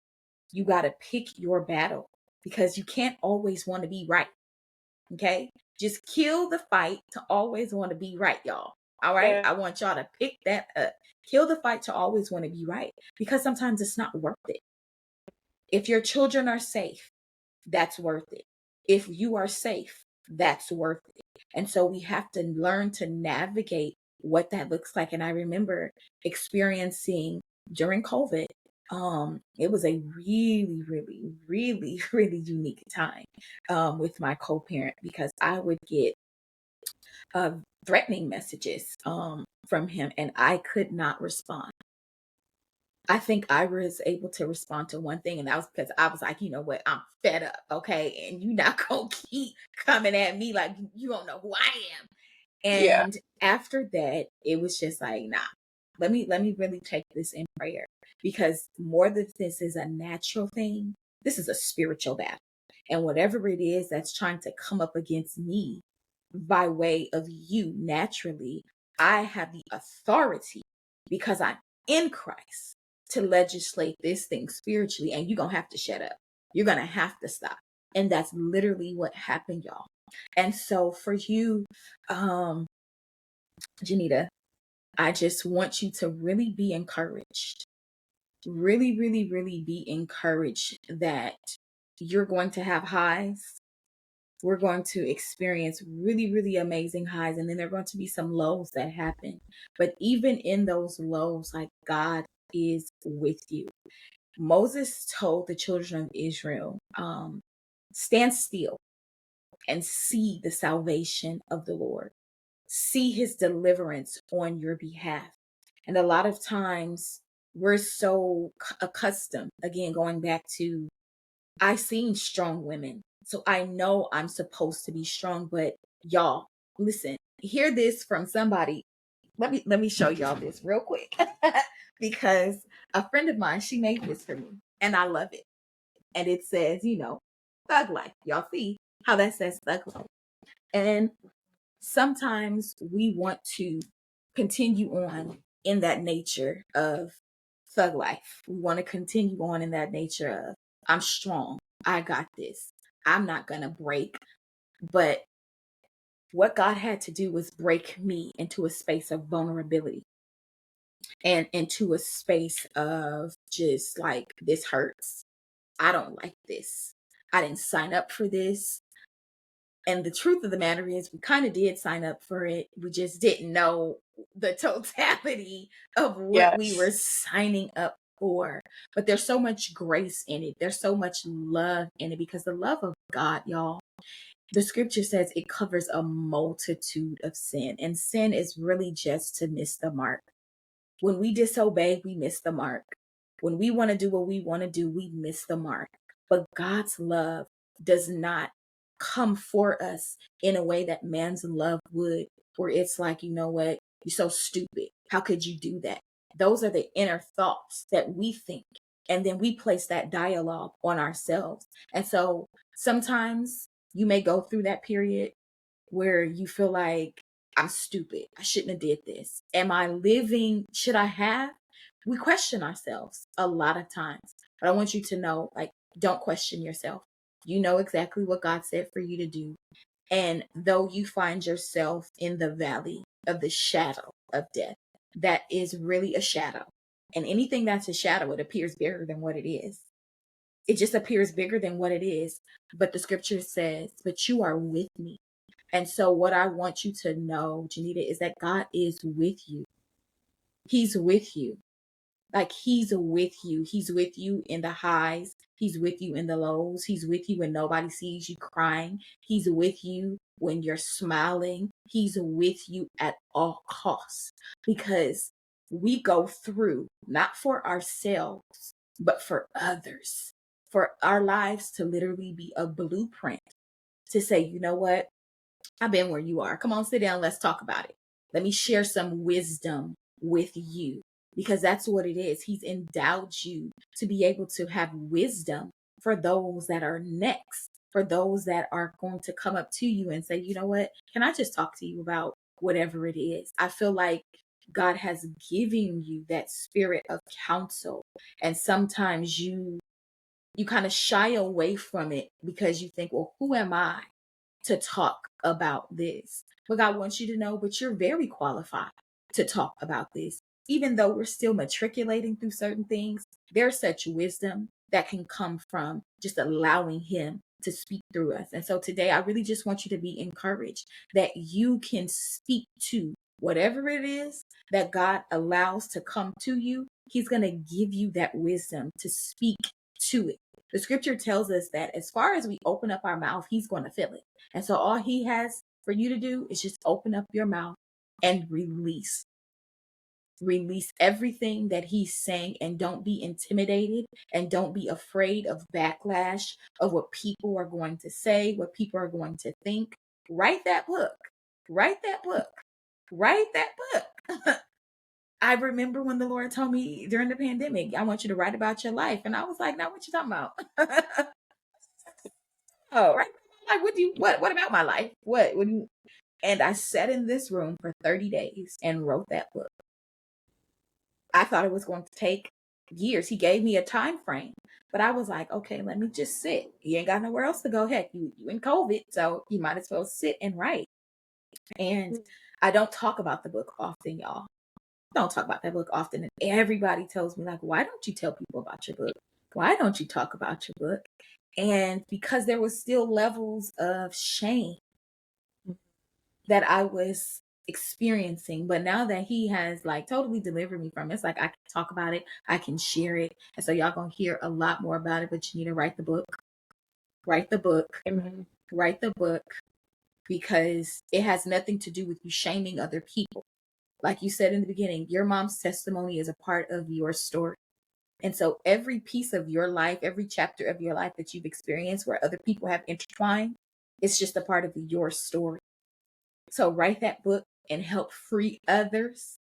You got to pick your battle because you can't always want to be right. Okay. Just kill the fight to always want to be right, y'all. All right. Yeah. I want y'all to pick that up. Kill the fight to always want to be right because sometimes it's not worth it. If your children are safe, that's worth it. If you are safe, that's worth it. And so we have to learn to navigate what that looks like. And I remember experiencing during COVID, it was a really, really, really, really unique time with my co-parent because I would get uh, threatening messages from him and I could not respond. I think I was able to respond to one thing, and that was because I was like, you know what, I'm fed up, okay? And you not gonna keep coming at me like you don't know who I am. Yeah. And after that, it was just like, nah, let me really take this in prayer because more than this is a natural thing, this is a spiritual battle. And whatever it is that's trying to come up against me by way of you naturally, I have the authority because I'm in Christ to legislate this thing spiritually. And you're going to have to shut up. You're going to have to stop. And that's literally what happened, y'all. And so for you, Junita, I just want you to really be encouraged. Really, really, really be encouraged that you're going to have highs. We're going to experience really, really amazing highs. And then there are going to be some lows that happen. But even in those lows, like God is with you. Moses told the children of Israel, stand still and see the salvation of the Lord. See his deliverance on your behalf. And a lot of times we're so accustomed, again, going back to, I seen strong women. So I know I'm supposed to be strong, but y'all, listen, hear this from somebody. Let me show y'all this real quick because a friend of mine, she made this for me and I love it. And it says, thug life. Y'all see how that says thug life. And sometimes we want to continue on in that nature of thug life. We want to continue on in that nature of, I'm strong. I got this. I'm not going to break. But what God had to do was break me into a space of vulnerability and into a space of just like, this hurts. I don't like this. I didn't sign up for this. And the truth of the matter is, we kind of did sign up for it. We just didn't know the totality of what we were Yes. signing up for. But there's so much grace in it. There's so much love in it because the love of God, y'all, the scripture says it covers a multitude of sin. And sin is really just to miss the mark. When we disobey, we miss the mark. When we want to do what we want to do, we miss the mark. But God's love does not come for us in a way that man's love would, where it's like, you know what? You're so stupid. How could you do that? Those are the inner thoughts that we think. And then we place that dialogue on ourselves. And so sometimes you may go through that period where you feel like, I'm stupid. I shouldn't have did this. Am I living? Should I have? We question ourselves a lot of times. But I want you to know, like, don't question yourself. You know exactly what God said for you to do. And though you find yourself in the valley of the shadow of death, that is really a shadow. And anything that's a shadow, it appears bigger than what it is. It just appears bigger than what it is. But the scripture says, but you are with me. And so what I want you to know, Junita, is that God is with you. He's with you. Like he's with you. He's with you in the highs. He's with you in the lows. He's with you when nobody sees you crying. He's with you when you're smiling. He's with you at all costs, because we go through not for ourselves, but for others, for our lives to literally be a blueprint to say, you know what? I've been where you are. Come on, sit down. Let's talk about it. Let me share some wisdom with you, because that's what it is. He's endowed you to be able to have wisdom for those that are next, for those that are going to come up to you and say, you know what? Can I just talk to you about whatever it is? I feel like God has given you that spirit of counsel. And sometimes you kind of shy away from it because you think, well, who am I to talk about this? But God wants you to know, but you're very qualified to talk about this. Even though we're still matriculating through certain things, there's such wisdom that can come from just allowing Him to speak through us. And so today, I really just want you to be encouraged that you can speak to whatever it is that God allows to come to you. He's going to give you that wisdom to speak to it. The scripture tells us that as far as we open up our mouth, He's going to fill it. And so all He has for you to do is just open up your mouth and release. Release everything that He's saying, and don't be intimidated, and don't be afraid of backlash, of what people are going to say, what people are going to think. Write that book. Write that book. Write that book. I remember when the Lord told me during the pandemic, I want you to write about your life. And I was like, no, what you talking about? Oh, right. Like, what about my life? What do you? And I sat in this room for 30 days and wrote that book. I thought it was going to take years. He gave me a time frame, but I was like, okay, let me just sit. You ain't got nowhere else to go. Heck, you in COVID, so you might as well sit and write. And I don't talk about the book often, y'all. Don't talk about that book often. And everybody tells me, like, why don't you tell people about your book? Why don't you talk about your book? And because there was still levels of shame that I was experiencing. But now that He has like totally delivered me from it, it's like I can talk about it, I can share it. And so y'all gonna hear a lot more about it, but you need to write the book. Write the book. Amen. Write the book, because it has nothing to do with you shaming other people. Like you said in the beginning, your mom's testimony is a part of your story. And so every piece of your life, every chapter of your life that you've experienced where other people have intertwined, it's just a part of your story. So write that book and help free others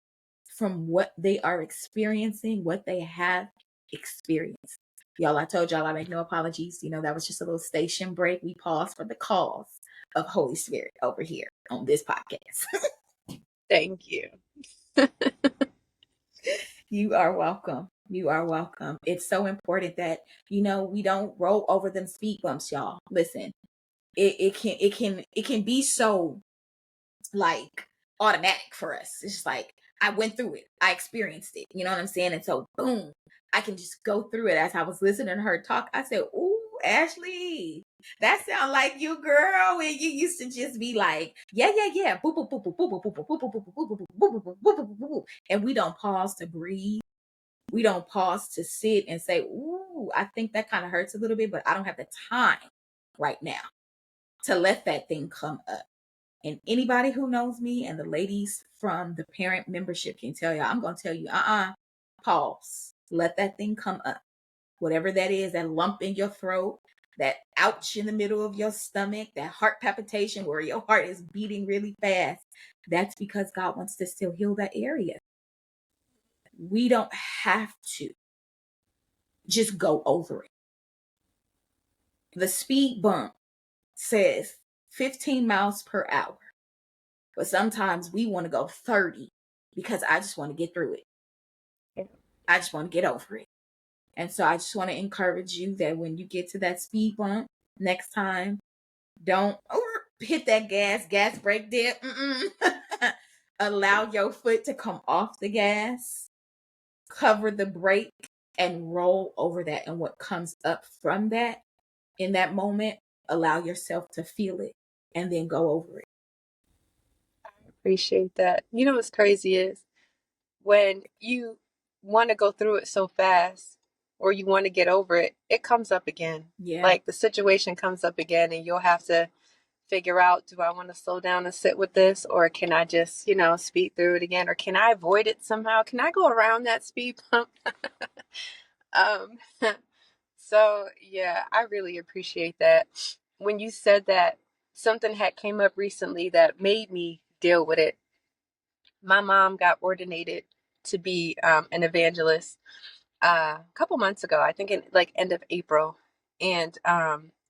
from what they are experiencing, what they have experienced. Y'all, I told y'all I make no apologies. You know, that was just a little station break. We paused for the calls of Holy Spirit over here on this podcast. Thank you. You are welcome. You are welcome. It's so important that, you know, we don't roll over them speed bumps, y'all. Listen, it can be so like automatic for us. It's just like, I went through it. I experienced it. You know what I'm saying? And so boom, I can just go through it. As I was listening to her talk, I said, ooh, Ashley, that sound like you, girl. When you used to just be like, yeah, yeah, yeah. Boop, boop, boop, boop, boop, boop, boop, boop, boop, boop, boop, boop, boop, boop, boop, boop, boop. And we don't pause to breathe. We don't pause to sit and say, ooh, I think that kind of hurts a little bit, but I don't have the time right now to let that thing come up. And anybody who knows me, and the ladies from the parent membership can tell you, I'm going to tell you, pause. Let that thing come up. Whatever that is, that lump in your throat, that ouch in the middle of your stomach, that heart palpitation where your heart is beating really fast, that's because God wants to still heal that area. We don't have to just go over it. The speed bump says 15 miles per hour, but sometimes we want to go 30 because I just want to get through it. Yeah. I just want to get over it. And so I just want to encourage you that when you get to that speed bump next time, don't hit that gas brake there. Allow your foot to come off the gas, cover the brake, and roll over that. And what comes up from that in that moment, allow yourself to feel it and then go over it. Appreciate that. You know what's crazy is when you want to go through it so fast or you want to get over it, it comes up again. Yeah. Like the situation comes up again, and you'll have to figure out, do I want to slow down and sit with this, or can I just, speed through it again, or can I avoid it somehow? Can I go around that speed bump? um, so yeah, I really appreciate that. When you said that, something had came up recently that made me deal with it. My mom got ordinated to be an evangelist a couple months ago, I think in like end of April. And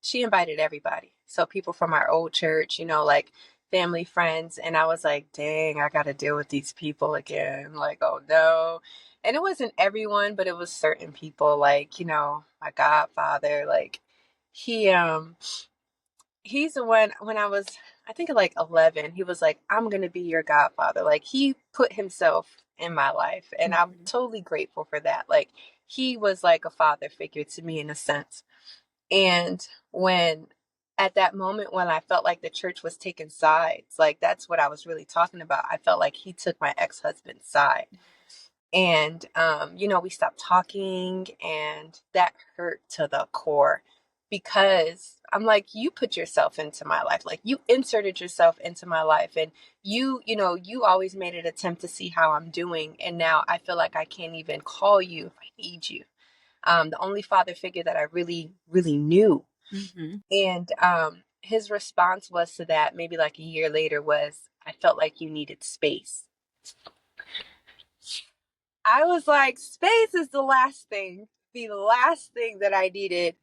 she invited everybody. So people from our old church, like family, friends. And I was like, dang, I got to deal with these people again. Like, oh no. And it wasn't everyone, but it was certain people, like, my godfather, like he he's the one. When I was, I think, like 11, he was like, I'm going to be your godfather. Like, he put himself in my life, and I'm Mhm. totally grateful for that. Like, he was like a father figure to me in a sense. And when at that moment when I felt like the church was taking sides, like that's what I was really talking about. I felt like he took my ex-husband's side. And we stopped talking, and that hurt to the core, because I'm like, you put yourself into my life, like you inserted yourself into my life, and you always made an attempt to see how I'm doing, and now I feel like I can't even call you if I need you. The only father figure that I really really knew. Mhm. And his response was to that, maybe like a year later, was, I felt like you needed space. I was like, space is the last thing that I needed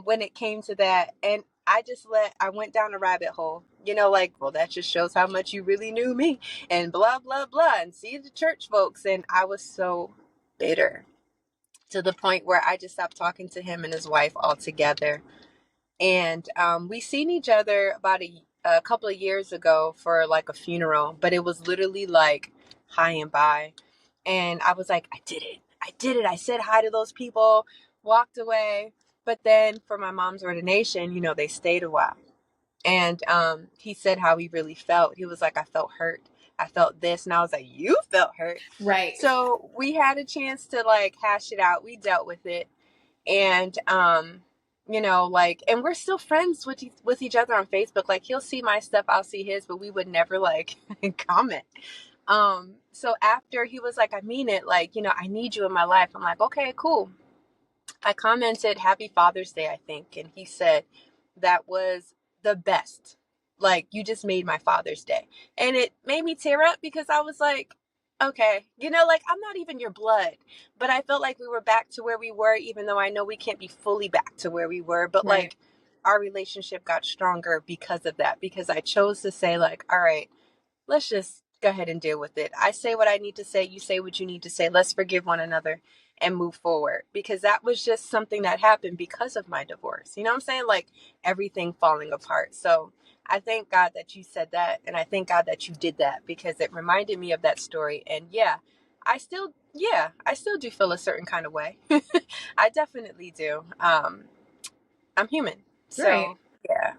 when it came to that. And I went down a rabbit hole, like, well, that just shows how much you really knew me, and blah, blah, blah, and see the church folks. And I was so bitter to the point where I just stopped talking to him and his wife altogether. And we seen each other about a couple of years ago for like a funeral, but it was literally like high and by. And I was like, I did it. I did it. I said hi to those people, walked away. But then for my mom's ordination, they stayed a while. And he said how he really felt. He was like, I felt hurt. I felt this. And I was like, you felt hurt. Right. So we had a chance to like hash it out. We dealt with it. And like, and we're still friends with each other on Facebook. Like, he'll see my stuff, I'll see his, but we would never like comment. So after he was like, I mean it, like, I need you in my life. I'm like, okay, cool. I commented happy Father's Day, I think, and he said that was the best. Like, you just made my Father's Day. And it made me tear up, because I was like, okay, like, I'm not even your blood, but I felt like we were back to where we were, even though I know we can't be fully back to where we were. But Right. like, our relationship got stronger because of that, because I chose to say, like, all right, let's just go ahead and deal with it. I say what I need to say, you say what you need to say. Let's forgive one another and move forward, because that was just something that happened because of my divorce. You know what I'm saying? Like, everything falling apart. So I thank God that you said that, and I thank God that you did that, because it reminded me of that story. And I still do feel a certain kind of way. I definitely do. I'm human. Right. So yeah,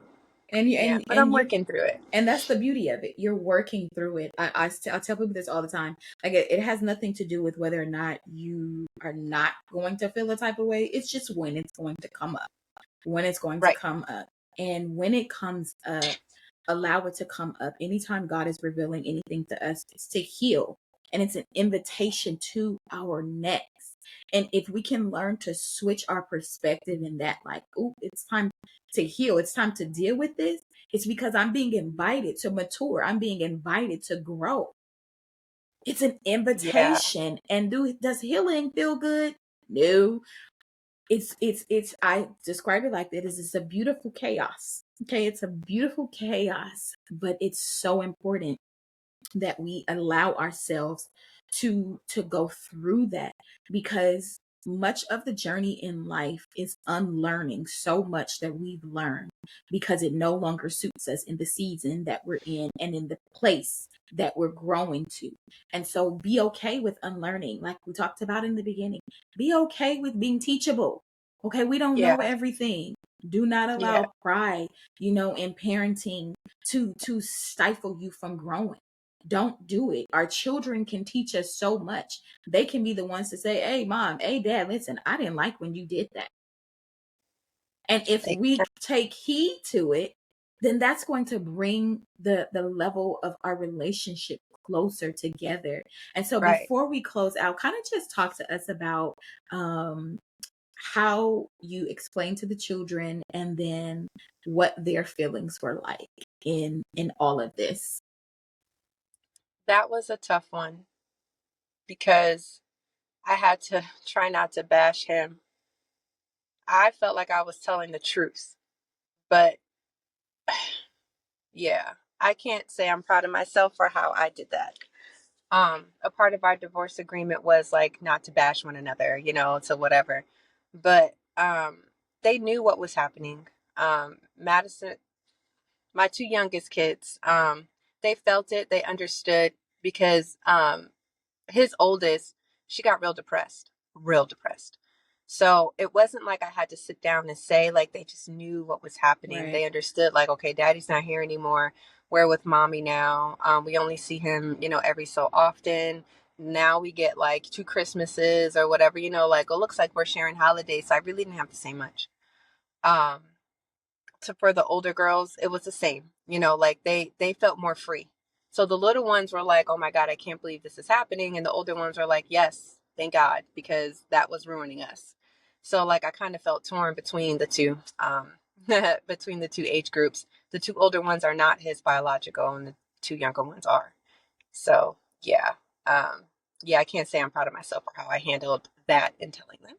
And you yeah, and but I'm and you working through it. and that's the beauty of it. You're working through it. I tell people this all the time. Like, it has nothing to do with whether or not you are not going to feel a type of way. It's just when it's going to come up. When it's going to Right. come up. And when it comes up, allow it to come up. Anytime God is revealing anything to us, it's to heal. And it's an invitation to our next. And if we can learn to switch our perspective in that, like, oh, it's time to heal, it's time to deal with this, it's because I'm being invited to mature, I'm being invited to grow. It's an Yeah. invitation. And does healing feel good? No. it's I describe it like that is it's a beautiful chaos. Okay, it's a beautiful chaos, but it's so important that we allow ourselves to go through that, because much of the journey in life is unlearning so much that we've learned because it no longer suits us in the season that we're in and in the place that we're growing to. And so be okay with unlearning, like we talked about in the beginning. Be okay with being teachable. Okay, we don't Yeah. know everything. Do not Yeah. allow pride, in parenting to stifle you from growing. Don't do it. Our children can teach us so much. They can be the ones to say, hey, mom, hey, dad, listen, I didn't like when you did that. And if They we can. take heed to it, then that's going to bring the level of our relationship closer together. And so Right. before we close out, kind of just talk to us about um, how you explain to the children and then what their feelings were like in all of this. That was a tough one because I had to try not to bash him. I felt like I was telling the truth, but yeah, I can't say I'm proud of myself for how I did that. A part of our divorce agreement was like not to bash one another, to whatever. But they knew what was happening. Madison, my two youngest kids, they felt it, they understood because his oldest, she got real depressed, real depressed. So it wasn't like I had to sit down and say, like, they just knew what was happening. Right. They understood, like, okay, daddy's not here anymore. We're with mommy now. We only see him, every so often. Now we get like two Christmases or whatever, like, it looks like we're sharing holidays. So I really didn't have to say much. Um, for the older girls, it was the same. Like they felt more free. So the little ones were like, "Oh my god, I can't believe this is happening," and the older ones were like, "Yes, thank God, because that was ruining us." So like I kind of felt torn between the two, between the two age groups. The two older ones are not his biological, and the two younger ones are. So yeah, um, yeah, I can't say I'm proud of myself for how I handled that in telling them,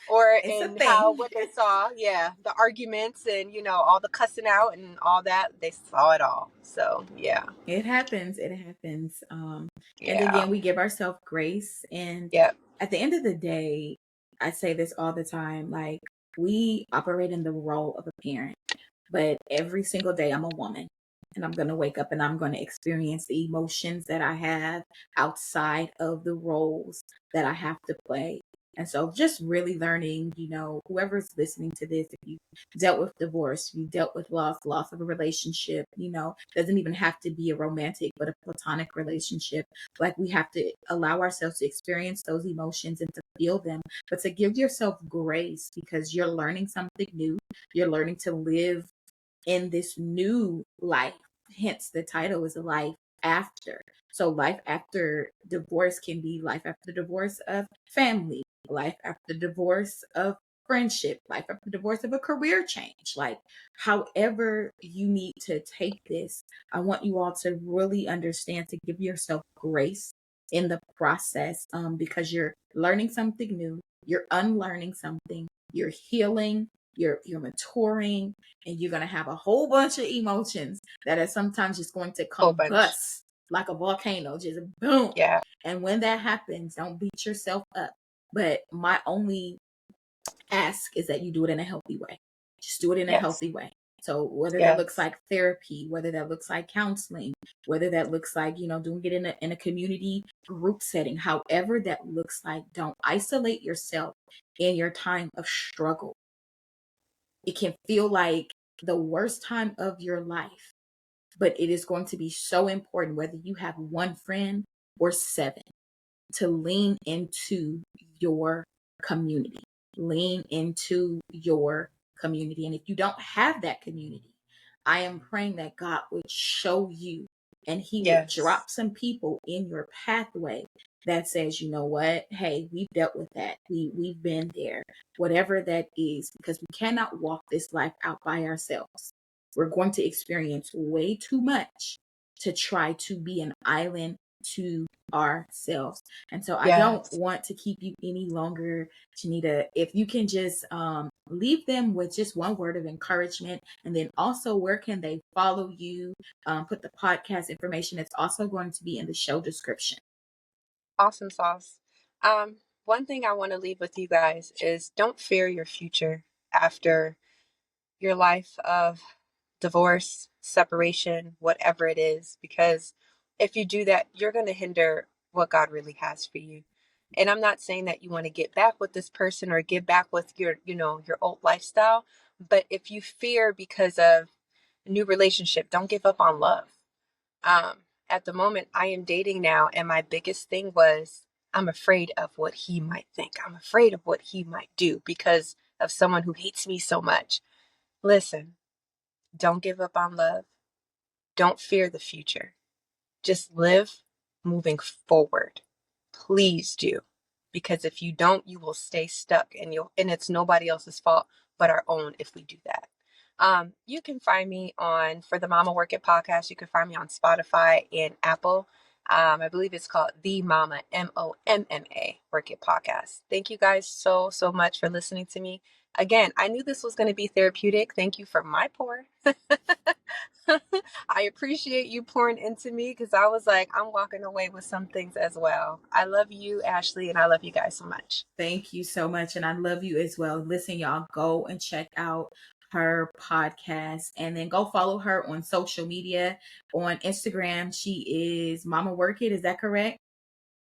or It's a in how thing. what they saw. Yeah, the arguments and all the cussing out and all that. They saw it all. So yeah, It happens. It happens. And yeah, again, we give ourselves grace. And yeah, at the end of the day, I say this all the time, like, we operate in the role of a parent, but every single day I'm a woman, and I'm going to wake up and I'm going to experience the emotions that I have outside of the roles that I have to play. And so just really learning, whoever's listening to this, if you dealt with divorce, you dealt with loss of a relationship, doesn't even have to be a romantic, but a platonic relationship. Like, we have to allow ourselves to experience those emotions and to feel them, but to give yourself grace because you're learning something new. You're learning to live in this new life. Hence, the title is Life After. So, life after divorce can be life after divorce of family, life after divorce of friendship, life after divorce of a career change. Like, however you need to take this, I want you all to really understand to give yourself grace in the process, because you're learning something new, you're unlearning something, you're healing, you're maturing, and you're going to have a whole bunch of emotions that are sometimes just going to whole bunch. combust like a volcano, just boom. Yeah, And when that happens, don't beat yourself up. But my only ask is that you do it in a healthy way. Just do it in a yes, healthy way. So whether that looks yes, like therapy, whether that looks like counseling, whether that looks like, doing it in a community group setting, however that looks like, don't isolate yourself in your time of struggle. It can feel like the worst time of your life, but it is going to be so important, whether you have one friend or seven, to lean into your community. Lean into your community. And if you don't have that community, I am praying that God would show you and He would yes, drop some people in your pathway that says, you know what, hey, we've dealt with that. We've been there, whatever that is, because we cannot walk this life out by ourselves. We're going to experience way too much to try to be an island to ourselves. And so I don't Yes. want to keep you any longer, Junita. If you can just leave them with just one word of encouragement, and then also where can they follow you? Put the podcast information. It's also going to be in the show description. Awesome sauce. One thing I want to leave with you guys is don't fear your future after your life of divorce, separation, whatever it is, because if you do that, you're going to hinder what God really has for you. And I'm not saying that you want to get back with this person or get back with your, your old lifestyle, but if you fear because of a new relationship, don't give up on love. Um, at the moment, I am dating now, and my biggest thing was I'm afraid of what he might think. I'm afraid of what he might do because of someone who hates me so much. Listen, don't give up on love. Don't fear the future. Just live moving forward. Please do. Because if you don't, you will stay stuck and it's nobody else's fault but our own if we do that. You can find me on for the Momma Work It podcast. You can find me on Spotify and Apple. I believe it's called the Momma Momma Work It podcast. Thank you guys so much for listening to me. Again, I knew this was going to be therapeutic. Thank you for my pour. I appreciate you pouring into me because I was like, I'm walking away with some things as well. I love you, Ashley, and I love you guys so much. Thank you so much. And I love you as well. Listen, y'all, go and check out her podcast and then go follow her on social media. On Instagram, she is Momma Work It. Is that correct?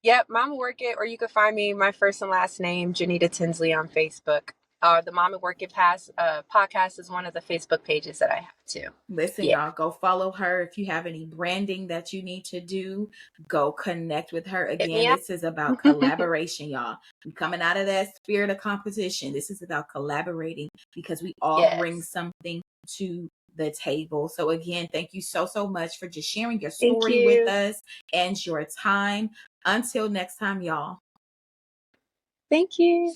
Yep, Momma Work It, or you can find me, my first and last name, Junita Tinsley, on Facebook. The Momma Work It podcast is one of the Facebook pages that I have too. Listen, Yeah. y'all, go follow her. If you have any branding that you need to do, go connect with her. Hit Again, me up. this is about collaboration, y'all. We're coming out of that spirit of competition. This is about collaborating because we all bring Yes. something to the table. So again, thank you so much for just sharing your Thank story with you. us and your time. Until next time, y'all. Thank you.